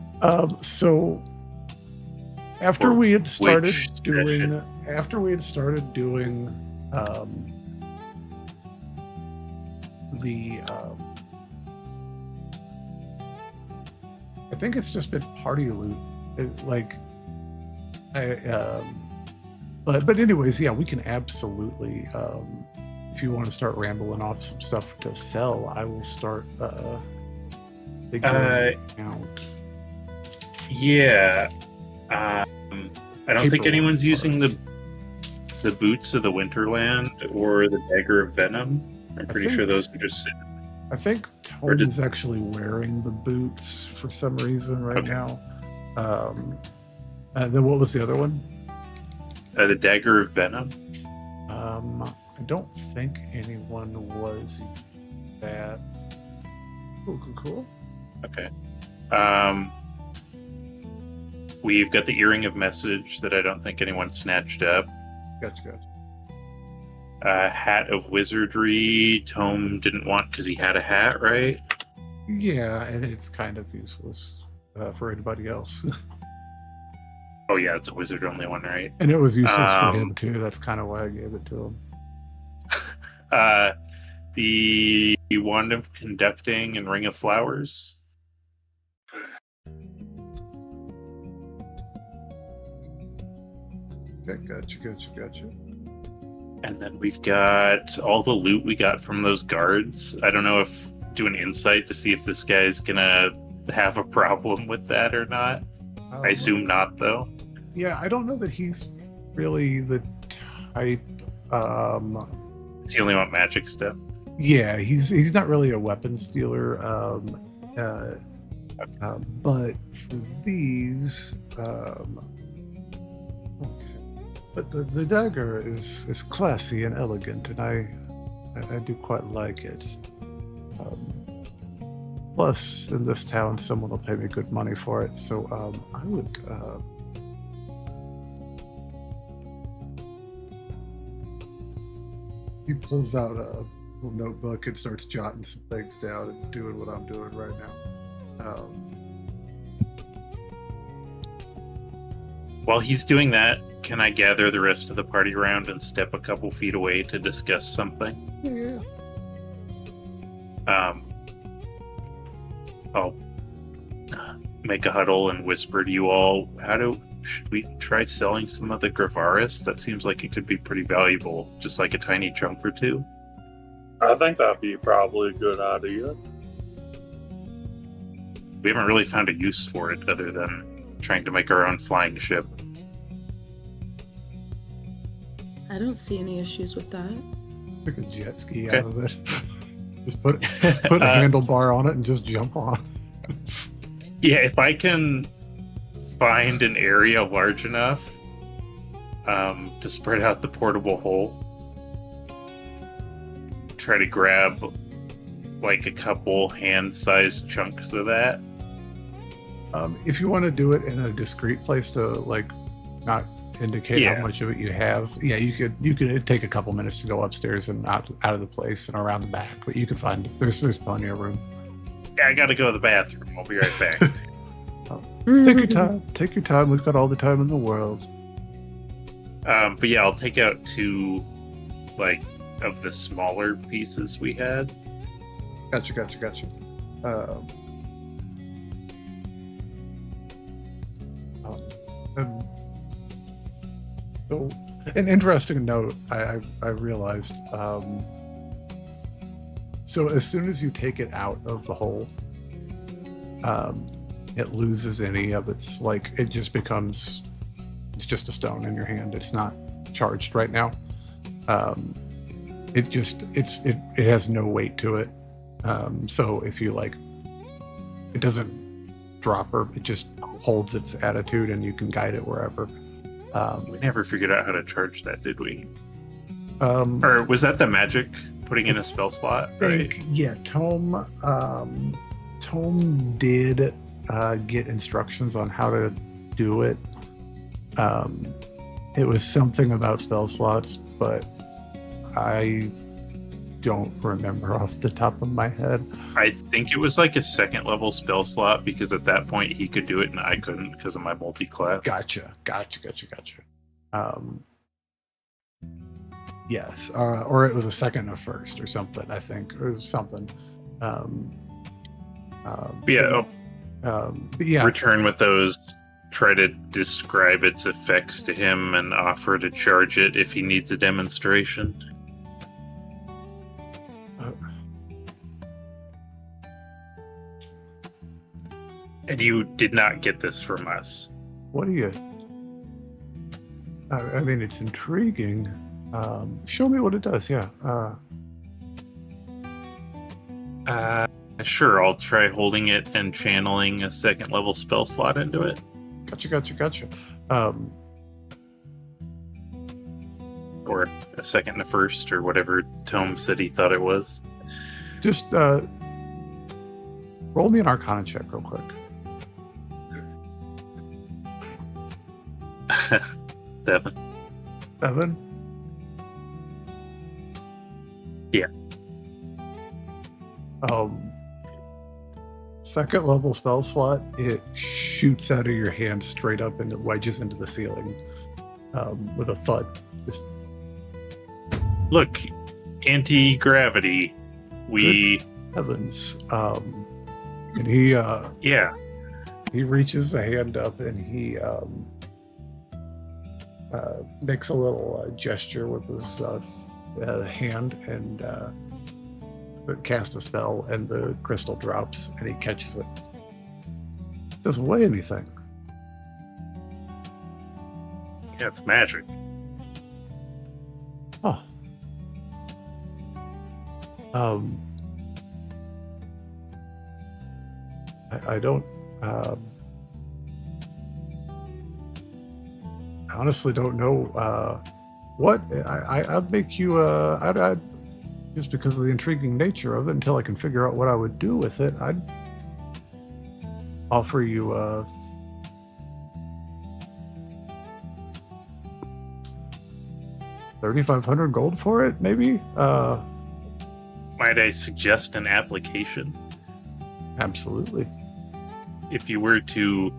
So after Or we had started which doing, session? I think it's just been party loot. But anyways, yeah, we can absolutely. If you want to start rambling off some stuff to sell, I will start figuring out. Yeah. I don't think Paperwork anyone's using parts. the boots of the Winterland or the dagger of venom. I'm pretty think- sure those are just sitting. I think Tome is actually wearing the boots for some reason right Okay. now. Then what was the other one? The dagger of venom. I don't think anyone was that. Cool. Okay. We've got the earring of message that I don't think anyone snatched up. Gotcha. Hat of wizardry. Tome didn't want because he had a hat, right? Yeah, and it's kind of useless for anybody else. Oh yeah, it's a wizard only one, right? And it was useless for him too. That's kind of why I gave it to him. The wand of conducting and ring of flowers. Okay, gotcha. And then we've got all the loot we got from those guards. I don't know if do an insight to see if this guy's gonna have a problem with that or not. I assume not, though. Yeah, I don't know that he's really the type. Does he only want magic stuff? Yeah, he's not really a weapons dealer. But for these, okay. But the dagger is classy and elegant, and I do quite like it. Plus, in this town, someone will pay me good money for it, so I would. He pulls out a little notebook and starts jotting some things down and doing what I'm doing right now. While he's doing that, can I gather the rest of the party around and step a couple feet away to discuss something? Yeah. I'll make a huddle and whisper to you all, should we try selling some of the Gravaris? That seems like it could be pretty valuable, just like a tiny chunk or two. I think that'd be probably a good idea. We haven't really found a use for it other than trying to make our own flying ship. I don't see any issues with that. Took a jet ski Okay. out of it. Just put a handlebar on it and just jump on. Yeah, if I can find an area large enough to spread out the portable hole, try to grab like a couple hand-sized chunks of that. If you want to do it in a discreet place to like not indicate how much of it you have, you could take a couple minutes to go upstairs and out of the place and around the back, but you can find there's plenty of room. Yeah, I gotta go to the bathroom. I'll be right back. Take your time. We've got all the time in the world. But yeah, I'll take out 2 like of the smaller pieces we had. Gotcha. So, an interesting note I realized. So as soon as you take it out of the hole, it loses any of its it just becomes. It's just a stone in your hand. It's not charged right now. It has no weight to it. So if you it doesn't drop her. It just holds its attitude, and you can guide it wherever. We never figured out how to charge that, did we? Or was that the magic putting in a spell slot? Right? Yeah, Tome did get instructions on how to do it. It was something about spell slots, but I don't remember off the top of my head. I think it was like a 2nd level spell slot, because at that point he could do it and I couldn't because of my multi-class. Gotcha. Yes, or it was a 2nd and a 1st or something, I think, or something. Return with those, try to describe its effects to him and offer to charge it if he needs a demonstration. And you did not get this from us. What do you... I mean, it's intriguing. Show me what it does, yeah. Sure, I'll try holding it and channeling a 2nd level spell slot into it. Gotcha. Or a 2nd and a 1st, or whatever Tome said he thought it was. Just roll me an Arcana check real quick. 7. 7? Yeah. 2nd level spell slot, it shoots out of your hand straight up and it wedges into the ceiling with a thud. Just... Look, anti-gravity. Good heavens. And he he reaches a hand up and he makes a little gesture with his hand and cast a spell, and the crystal drops and he catches it. Doesn't weigh anything. Yeah, it's magic. Oh. I don't I honestly don't know what I'd make you I'd just because of the intriguing nature of it, until I can figure out what I would do with it, I'd offer you 3,500 gold for it, maybe. Might I suggest an application? Absolutely. If you were to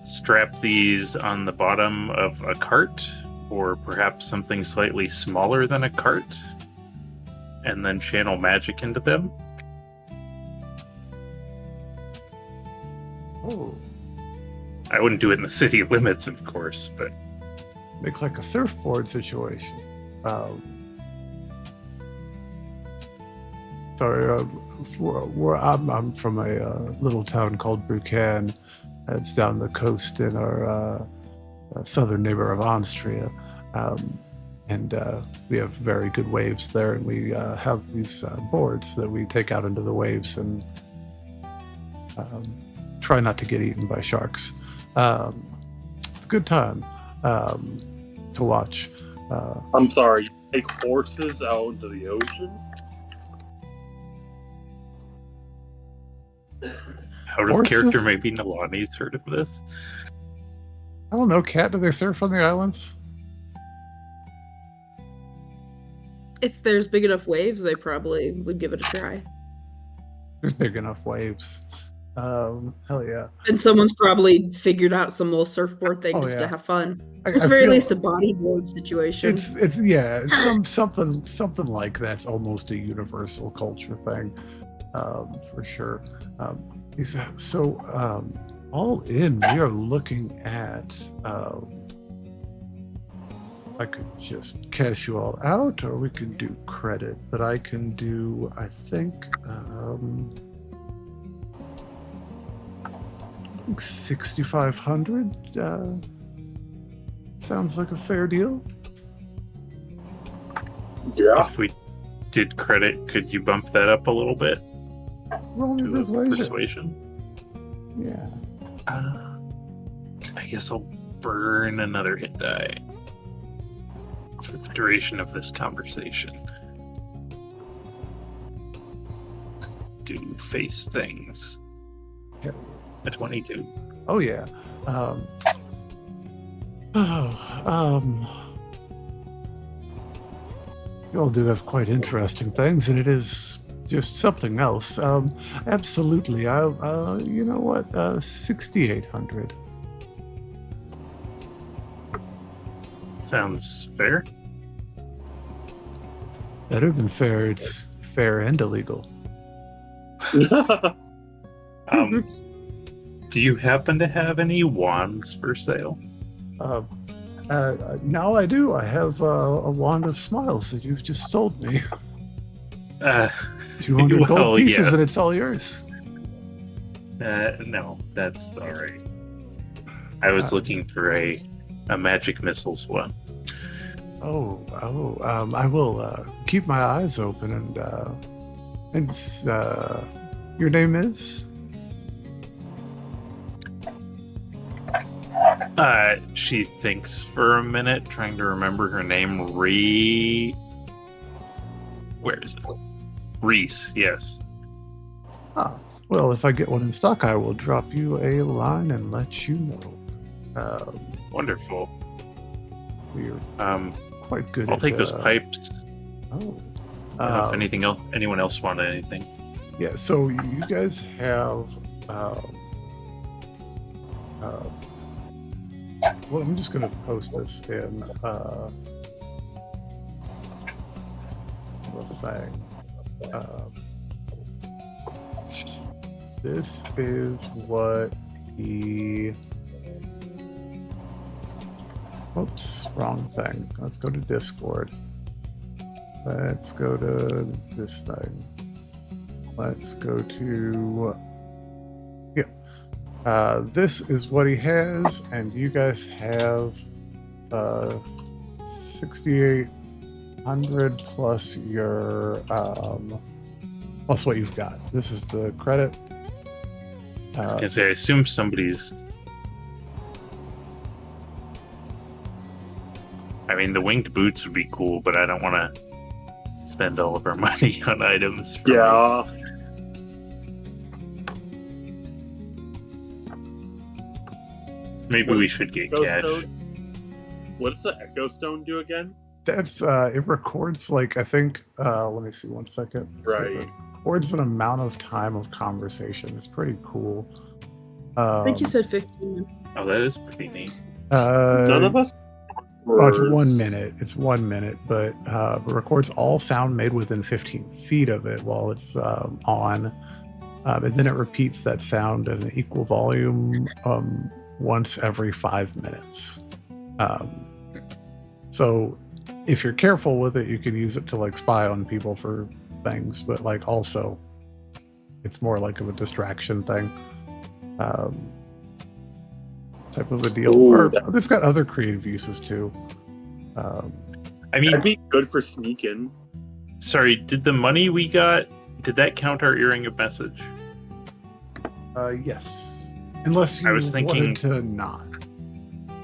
strap these on the bottom of a cart, or perhaps something slightly smaller than a cart, and then channel magic into them. Oh. I wouldn't do it in the city limits, of course, but... Make like a surfboard situation. I'm from a little town called Buchan. It's down the coast in our southern neighbor of Austria. And we have very good waves there, and we have these boards that we take out into the waves and try not to get eaten by sharks. It's a good time to watch. I'm sorry, you take horses out into the ocean? Out of Horses? character, maybe Nalani's heard of this. I don't know, Cat, do they surf on the islands? If there's big enough waves, they probably would give it a try. There's big enough waves. Hell yeah. And someone's probably figured out some little surfboard thing Oh, just yeah. to have fun. I At the very least, a bodyboard situation. It's something like that's almost a universal culture thing, for sure. All in, we are looking at. I could just cash you all out, or we can do credit. But I can do, I think 6,500. Sounds like a fair deal. Yeah. If we did credit, could you bump that up a little bit Roll me to a persuasion. persuasion? Yeah. I guess I'll burn another hit die for the duration of this conversation. To face things. Yeah. A 22. Oh yeah. You all do have quite interesting things, and it is just something else. Absolutely. You know what? 6,800. Sounds fair. Better than fair. It's fair and illegal. Do you happen to have any wands for sale? Now I do. I have a wand of smiles that you've just sold me. 200 well, gold pieces, yeah. and it's all yours. No, that's all right. I was looking for a magic missiles one. I will keep my eyes open, and your name is? She thinks for a minute, trying to remember her name. Where is it? Reese, yes. Ah, well, if I get one in stock, I will drop you a line and let you know. Wonderful. We're quite good I'll at, take those pipes. Oh. I don't know if anyone else wanted anything. Yeah, so you guys have... well, I'm just going to post this in the thing. This is what he... Oops, wrong thing. Let's go to Discord. Let's go to this thing. Let's go to... Yeah. This is what he has, and you guys have 6,800 plus your plus what you've got. This is the credit. I was gonna say, I assume somebody's. I mean, the winged boots would be cool, but I don't want to spend all of our money on items. Yeah. Maybe we should get Echo cash. Stone? What does the Echo Stone do again? That's it records like I think let me see 1 second. Right. It records an amount of time of conversation. It's pretty cool. I think you said 15. Oh, that is pretty neat. None of us. Oh, it's 1 minute. It's 1 minute, but it records all sound made within 15 feet of it while it's on. And then it repeats that sound at an equal volume once every 5 minutes. So if you're careful with it, you can use it to like spy on people for things, but like also it's more like of a distraction thing. Type of a deal. Ooh, Or it's got other creative uses too. I mean, That'd be good for sneaking. sorry, did the money we got, did that count our earring of message? Yes. Unless you I was thinking- wanted to not.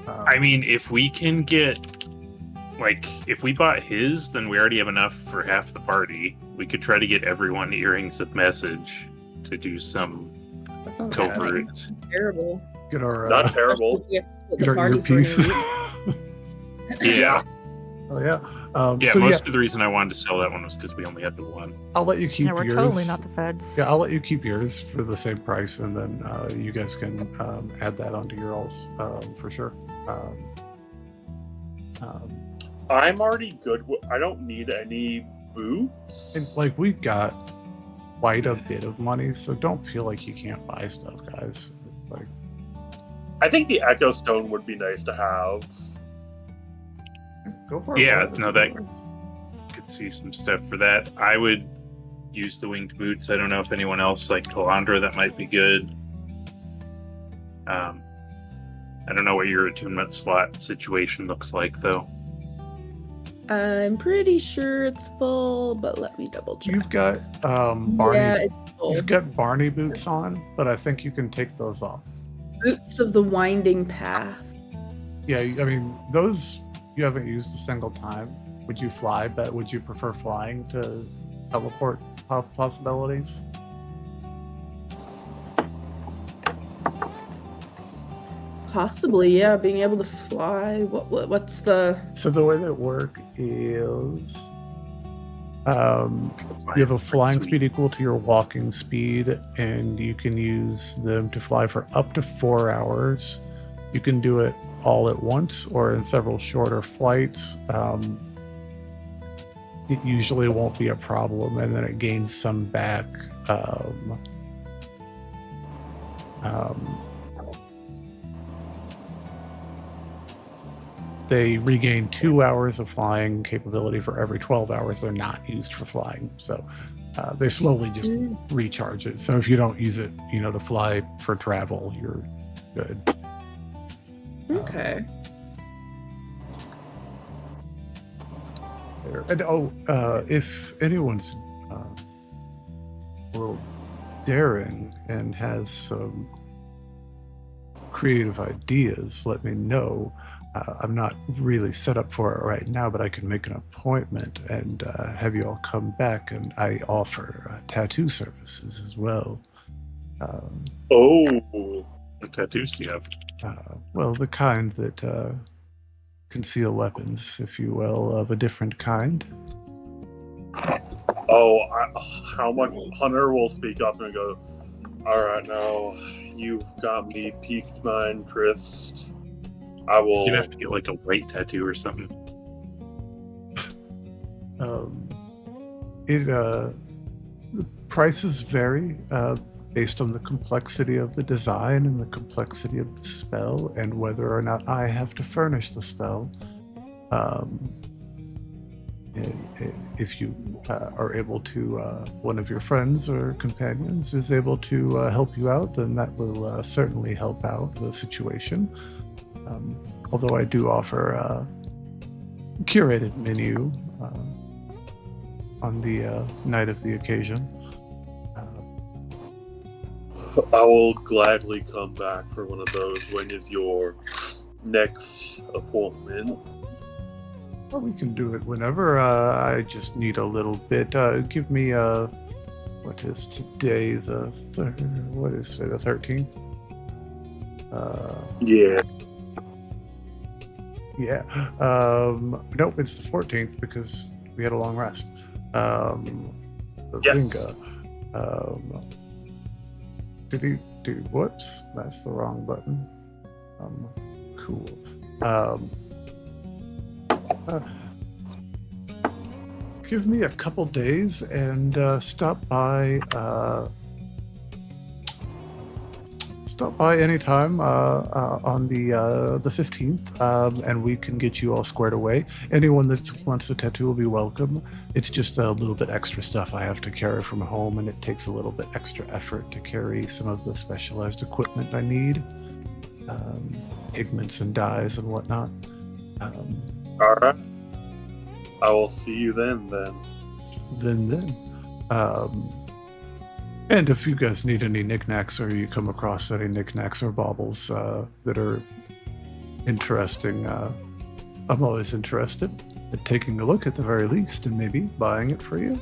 I mean, if we can get, like, if we bought his, then we already have enough for half the party. We could try to get everyone earrings of message to do some that's not bad. covert. Terrible. Get our Not terrible. We have to split get the our party for earpiece. an elite. Yeah. Oh yeah. Yeah, So most of the reason I wanted to sell that one was because we only had the one. I'll let you keep Yeah, we're yours. totally not the feds. Yeah, I'll let you keep yours for the same price, and then you guys can add that onto your alls for sure. I'm already good. I don't need any boots. And like we've got quite a bit of money, so don't feel like you can't buy stuff, guys. It's like, I think the Echo Stone would be nice to have. go for it. Yeah, bud. no, that- Could see some stuff for that. I would use the winged boots. I don't know if anyone else like Calandra, that might be good. I don't know what your attunement slot situation looks like though. I'm pretty sure it's full, but let me double check. You've got Barney. Yeah, it's full. You've got Barney boots on, but I think you can take those off. Boots of the Winding Path. Yeah, I mean those you haven't used a single time. Would you fly? But would you prefer flying to teleport possibilities? Possibly, yeah. Being able to fly. What's the? So the way that work is, you have a flying speed equal to your walking speed, and you can use them to fly for up to 4 hours. You can do it all at once or in several shorter flights. It usually won't be a problem, and then it gains some back. They regain 2 hours of flying capability for every 12 hours they're not used for flying. So they slowly just recharge it. So if you don't use it, to fly for travel, you're good. Okay. And if anyone's a little daring and has some creative ideas, let me know. I'm not really set up for it right now, but I can make an appointment and have you all come back, and I offer tattoo services as well. What tattoos do you have? Well, the kind that conceal weapons, if you will, of a different kind. How much Hunter will speak up and go, all right, now you've got me piqued my interest. I will. You'd have to get like a white tattoo or something. The prices vary based on the complexity of the design and the complexity of the spell, and whether or not I have to furnish the spell. If you are able to, one of your friends or companions is able to help you out, then that will certainly help out the situation. Although I do offer a curated menu on the night of the occasion. I will gladly come back for one of those. When is your next appointment? Well, we can do it whenever. I just need a little bit. Give me what is today? The what is today? The 13th. Yeah. Yeah. Nope, it's the 14th because we had a long rest. Yes. Zynga. Did he do? Whoops, that's the wrong button. Cool. Give me a couple days and stop by. Stop by anytime on the 15th, and we can get you all squared away. Anyone that wants a tattoo will be welcome. It's just a little bit extra stuff I have to carry from home, and it takes a little bit extra effort to carry some of the specialized equipment I need, pigments and dyes and whatnot. All right. I will see you then. Then. And if you guys need any knickknacks or you come across any knickknacks or baubles that are interesting, I'm always interested in taking a look at the very least and maybe buying it for you.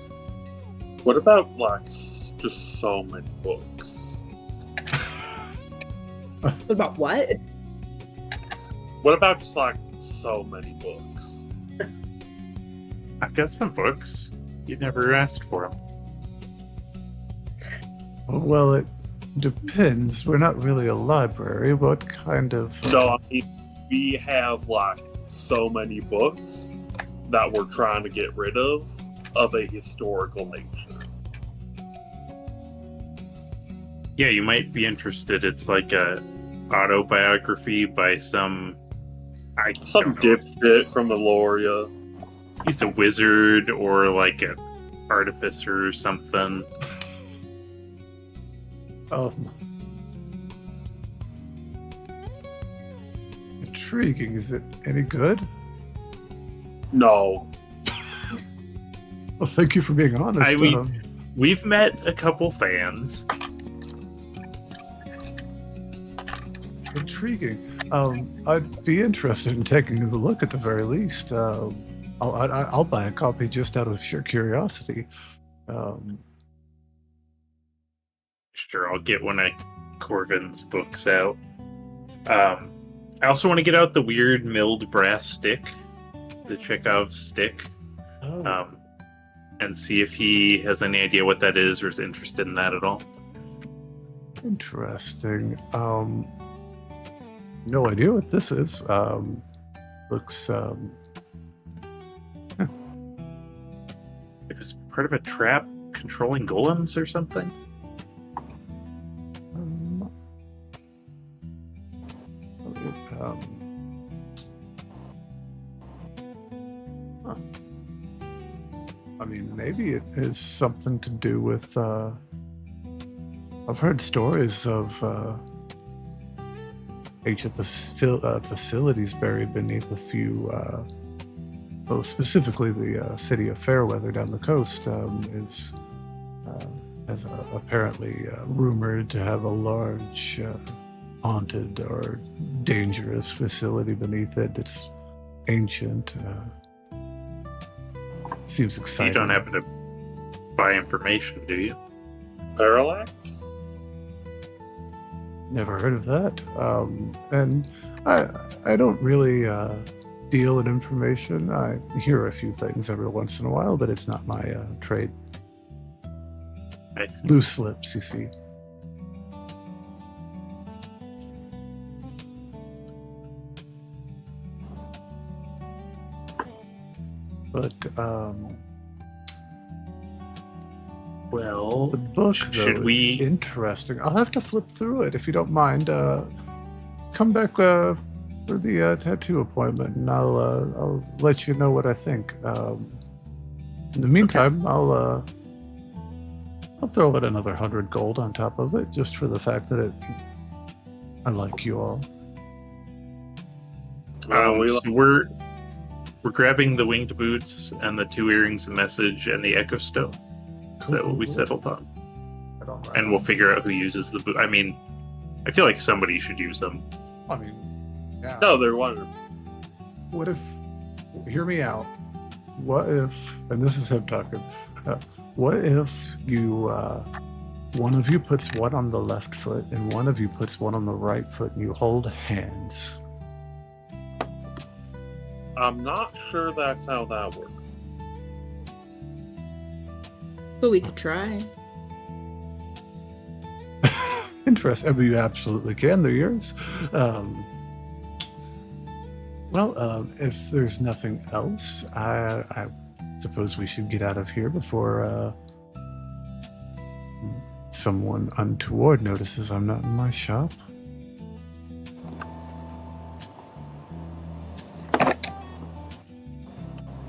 What about, like, just so many books? What about what? What about just, like, so many books? I've got some books. You never asked for them. Well, it depends. We're not really a library. What kind of... No, I mean, we have, like, so many books that we're trying to get rid of a historical nature. Yeah, you might be interested. It's like a autobiography by some Dipshit from Eloria. He's a wizard or like an artificer or something. Intriguing. Is it any good? No. Well, thank you for being honest. We've met a couple fans. Intriguing. I'd be interested in taking a look at the very least. I'll buy a copy just out of sheer curiosity. Sure, I'll get one of Corvin's books out. I also want to get out the weird milled brass stick, the Chekhov stick, and see if he has any idea what that is or is interested in that at all. Interesting. No idea what this is. Looks It was part of a trap controlling golems or something. I mean, maybe it is something to do with. I've heard stories of ancient facilities buried beneath a few. Specifically, the city of Fairweather down the coast is apparently rumored to have a large haunted or dangerous facility beneath it that's ancient. Seems exciting. You don't happen to buy information, do you? Parallax? Never heard of that. And I don't really deal in information. I hear a few things every once in a while, but it's not my trade. I see. Loose lips, you see. But well, the book though is interesting. I'll have to flip through it if you don't mind. Come back for the tattoo appointment, and I'll let you know what I think. In the meantime, I'll throw in another 100 gold on top of it, just for the fact that I like you all. So we're grabbing the winged boots and the 2 earrings, a message, and the echo stone. Is that what we settled on? Right. And we'll figure out who uses the boot. I mean, I feel like somebody should use them. I mean, yeah. No, they're wonderful. What if? Hear me out. What if? And this is him talking. What if you? One of you puts one on the left foot, and one of you puts one on the right foot, and you hold hands. I'm not sure that's how that works. But we could try. Interesting. I mean, you absolutely can. They're yours. If there's nothing else, I suppose we should get out of here before someone untoward notices I'm not in my shop.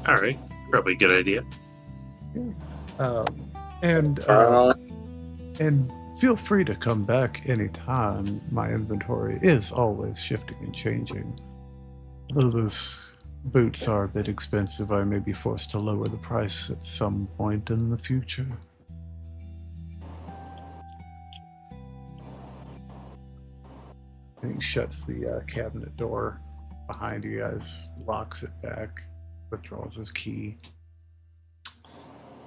All right, probably a good idea. And feel free to come back anytime. My inventory is always shifting and changing. Though those Boots are a bit expensive. I may be forced to lower the price at some point in the future. And he shuts the cabinet door behind you guys, locks it back, withdraws his key.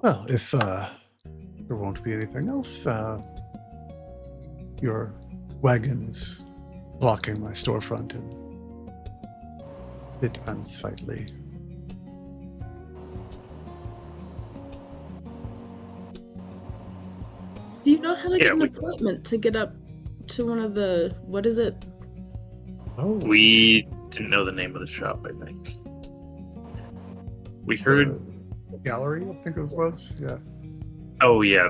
Well, if there won't be anything else, your wagon's blocking my storefront and a bit unsightly. Do you know how to Yeah, get an we- appointment to get up to one of the, what is it? Oh, We didn't know the name of the shop, I think. We heard. gallery, I think it was. Yeah. Oh, yeah,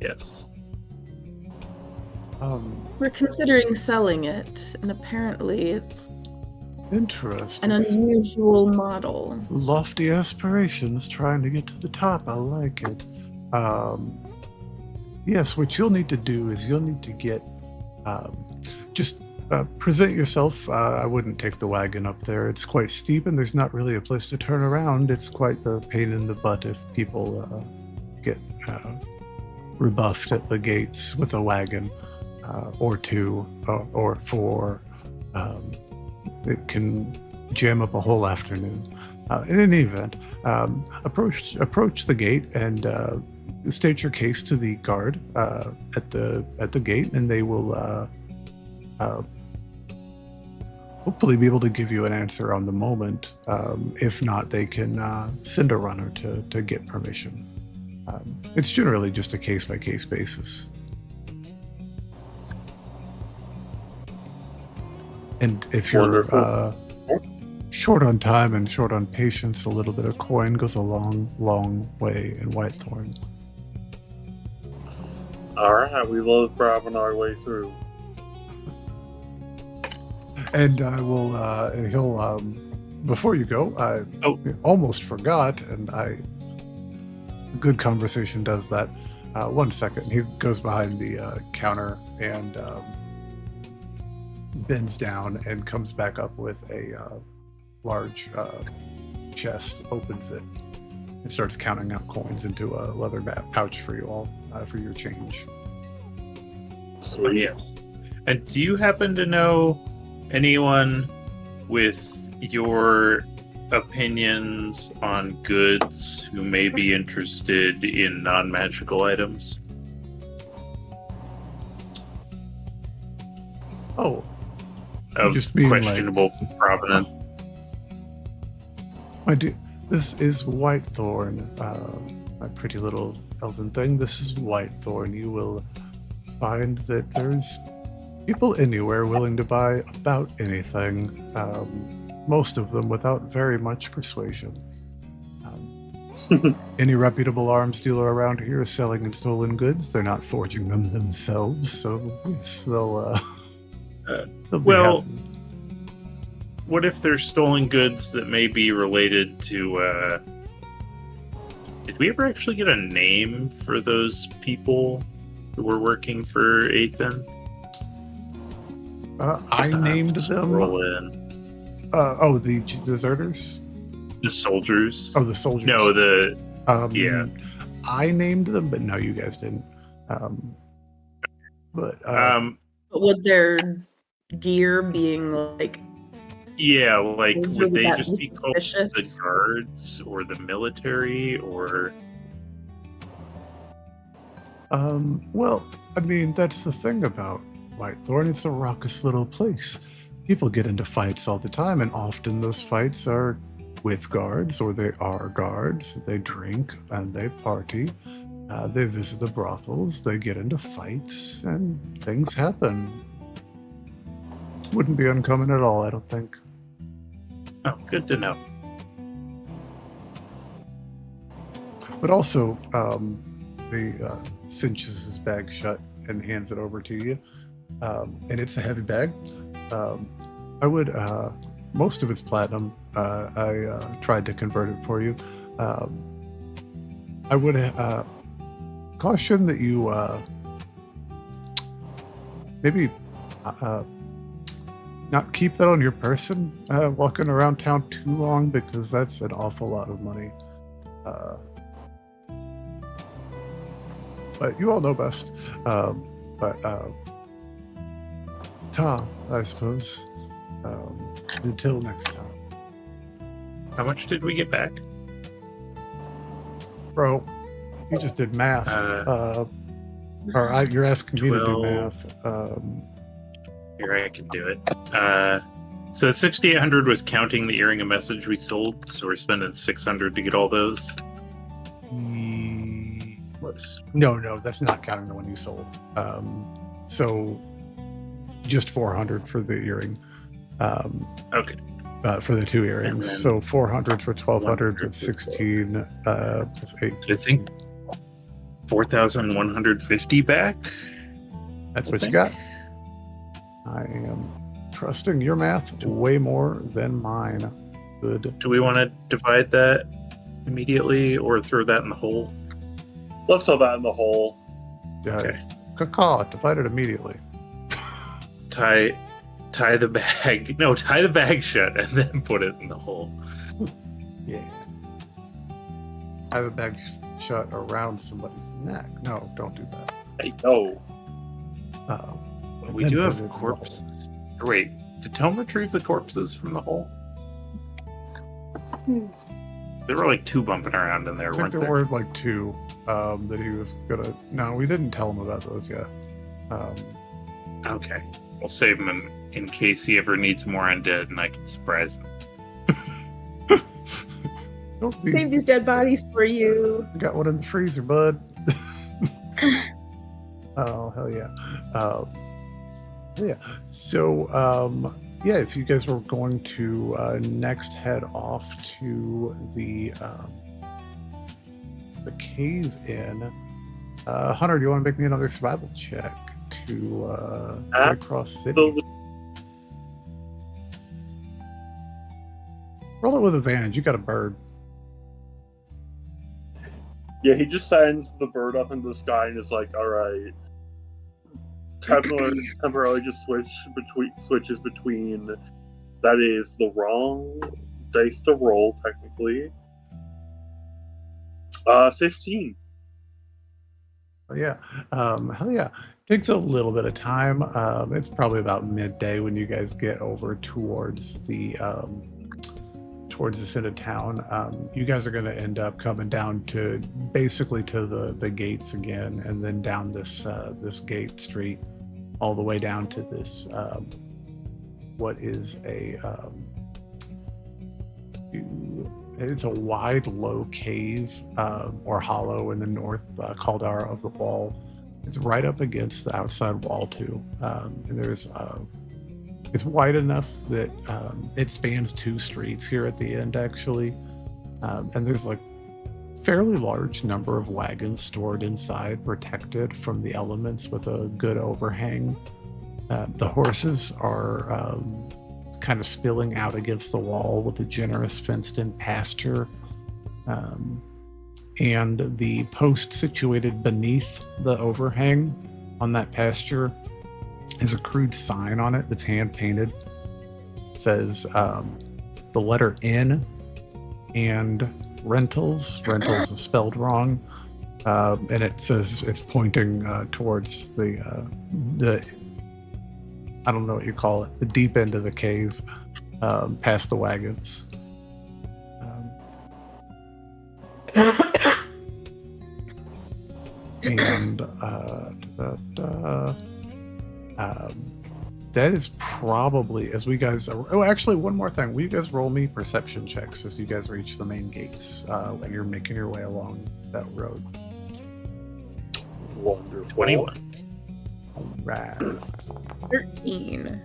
yes. We're considering selling it, and apparently it's Interesting. an unusual model. Lofty aspirations, trying to get to the top. I like it. Yes, what you'll need to do is you'll need to get just present yourself. I wouldn't take the wagon up there. It's quite steep, and there's not really a place to turn around. It's quite the pain in the butt if people get rebuffed at the gates with a wagon or two or four. It can jam up a whole afternoon. In any event, approach the gate and state your case to the guard at the gate, and they will hopefully be able to give you an answer on the moment. If not, they can send a runner to get permission. It's generally just a case-by-case basis. And if you're Wonderful. short on time and short on patience, a little bit of coin goes a long, long way in Whitethorn. All right, we love driving our way through. And I will, and he'll, before you go, I almost forgot, and good conversation does that. 1 second. He goes behind the counter and bends down and comes back up with a large chest, opens it, and starts counting out coins into a leather pouch for you all, for your change. Sweet. Yes. And do you happen to know anyone with your opinions on goods who may be interested in non-magical items? Oh, Of just mean like- questionable provenance. my dear, this is Whitethorn, my pretty little elven thing. This is Whitethorn. You will find that there's people anywhere willing to buy about anything, most of them without very much persuasion. Any reputable arms dealer around here is selling in stolen goods. They're not forging them themselves, so yes, they'll be well, happy. What if there's stolen goods that may be related to, did we ever actually get a name for those people who were working for Ethan? I named them. Roll in. The deserters? The soldiers. Oh, the soldiers. No, yeah. I named them, but no, you guys didn't. But Would their gear being like, yeah, like would they that just be be called the suspicious? guards or the military or? Well, I mean, that's the thing about Whitethorn. It's a raucous little place. People get into fights all the time, and often those fights are with guards, or they are guards. They drink and they party. They visit the brothels. They get into fights, and things happen. Wouldn't be uncommon at all, I don't think. Oh, good to know. But also, he cinches his bag shut and hands it over to you. And it's a heavy bag. I would, most of it's platinum. I tried to convert it for you. I would caution that you not keep that on your person walking around town too long, because that's an awful lot of money. But you all know best. Tom, I suppose. Until next time. How much did we get back? Bro, you just did math. You're asking me to do math. Here, I can do it. So 6,800 was counting the earring and message we sold, so we're spending 600 to get all those. No, that's not counting the one you sold. So just 400 for the earring. Okay. For the 2 earrings. So 400 for 1,200 with 16 plus 8. I think 4,150 back. That's what you got. I am trusting your math way more than mine. Good. Do we want to divide that immediately or throw that in the hole? Let's throw that in the hole. Okay. Caw, divide it immediately. Tie the bag. No, tie the bag shut and then put it in the hole. Yeah. Tie the bag shut around somebody's neck. No, don't do that. Hey, no. We do have corpses. Wait, did Tome retrieve the corpses from the hole? There were like 2 bumping around in there, I think weren't there there? were like 2 that he was gonna. No, we didn't tell him about those yet. Okay. We'll save him in case he ever needs more undead and I can surprise him. Don't be, Save these dead bodies for you. I got one in the freezer, bud. Oh, hell yeah. Yeah. So, yeah, if you guys were going to next head off to the cave in, Hunter, do you want to make me another survival check to get across city? Roll it with advantage. You got a bird. Yeah, he just sends the bird up into the sky and is like, alright. Temporarily just switches between. That is the wrong dice to roll, technically. 15. Oh, yeah. Hell yeah. Takes a little bit of time. It's probably about midday when you guys get over towards the end of town. You guys are going to end up coming down to basically to the gates again, and then down this gate street all the way down to this what is it's a wide low cave or hollow in the north caldera of the wall. It's right up against the outside wall too, and there's it's wide enough that it spans 2 streets here at the end, actually. And there's like fairly large number of wagons stored inside, protected from the elements with a good overhang. The horses are kind of spilling out against the wall with a generous fenced-in pasture. And the post situated beneath the overhang on that pasture has a crude sign on it that's hand painted. It says the letter N and rentals. Rentals is spelled wrong, and it says it's pointing towards the I don't know what you call it, the deep end of the cave, past the wagons. And that is probably, as we guys are, oh, actually, one more thing. Will you guys roll me perception checks as you guys reach the main gates and you're making your way along that road? Wonderful. 21. All right. 13.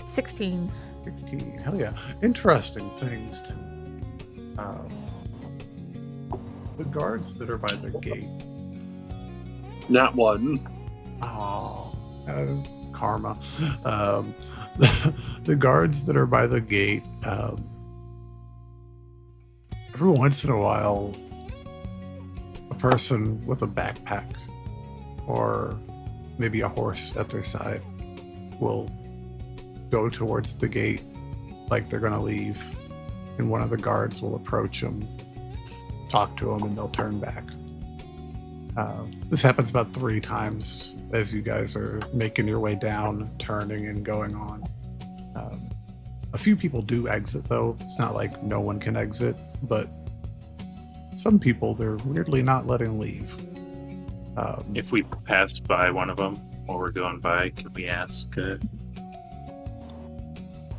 16. 16. Hell yeah. Interesting things. The guards that are by the gate. Not one. Oh, karma. The guards that are by the gate, every once in a while, a person with a backpack or maybe a horse at their side will go towards the gate like they're going to leave, and one of the guards will approach them, talk to them, and they'll turn back. This happens about 3 times as you guys are making your way down, turning, and going on. A few people do exit, though. It's not like no one can exit, but some people they're weirdly not letting leave. If we pass by one of them while we're going by, can we ask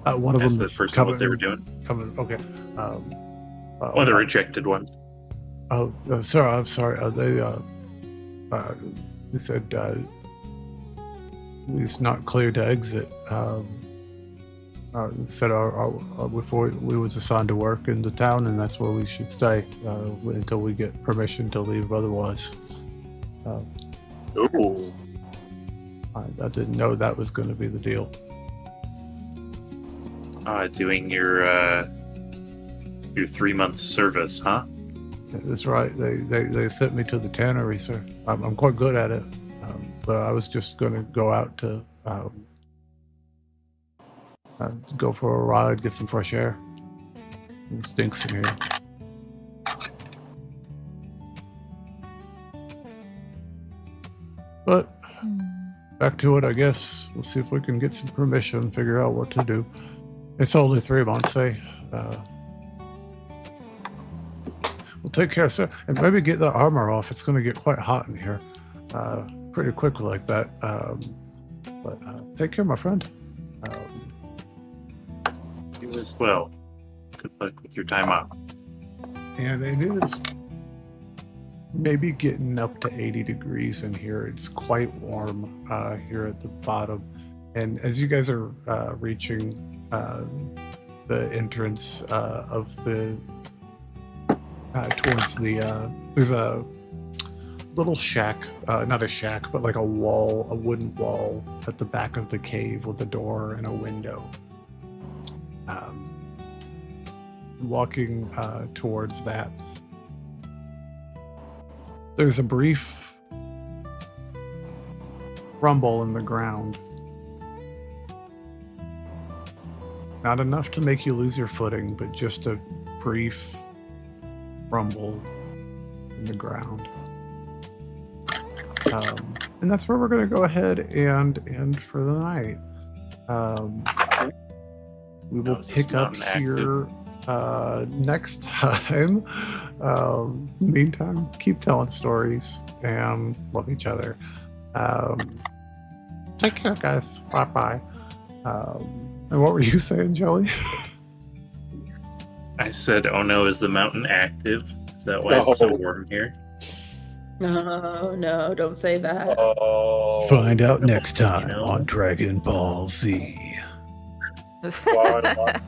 One of them the is person coming, what they were doing? Coming, okay. One of the rejected ones. Sir, I'm sorry. They said it's not clear to exit. Said before we was assigned to work in the town, and that's where we should stay until we get permission to leave. Otherwise, Ooh. I didn't know that was going to be the deal. Doing your 3-month service, huh? That's right. They sent me to the tannery, sir. I'm quite good at it, but I was just going to go out to go for a ride, get some fresh air. It stinks in here. But back to it, I guess. We'll see if we can get some permission, figure out what to do. It's only 3 months, eh? We'll take care, sir. And maybe get the armor off. It's going to get quite hot in here pretty quickly like that. But take care, my friend. You as well. Good luck with your time off. And it is maybe getting up to 80 degrees in here. It's quite warm here at the bottom. And as you guys are reaching the entrance of the towards the there's a little shack, not a shack, but like a wall, a wooden wall at the back of the cave with a door and a window. Walking towards that, there's a brief rumble in the ground. Not enough to make you lose your footing, but just a brief rumble in the ground. And that's where we're going to go ahead and end for the night. We will pick up here next time. Meantime, keep telling stories and love each other. Take care, guys. Bye-bye. And what were you saying, Jelly? I said, oh no, is the mountain active? Is that why it's so warm here? No, don't say that. Find out next time on Dragon Ball Z. Why not?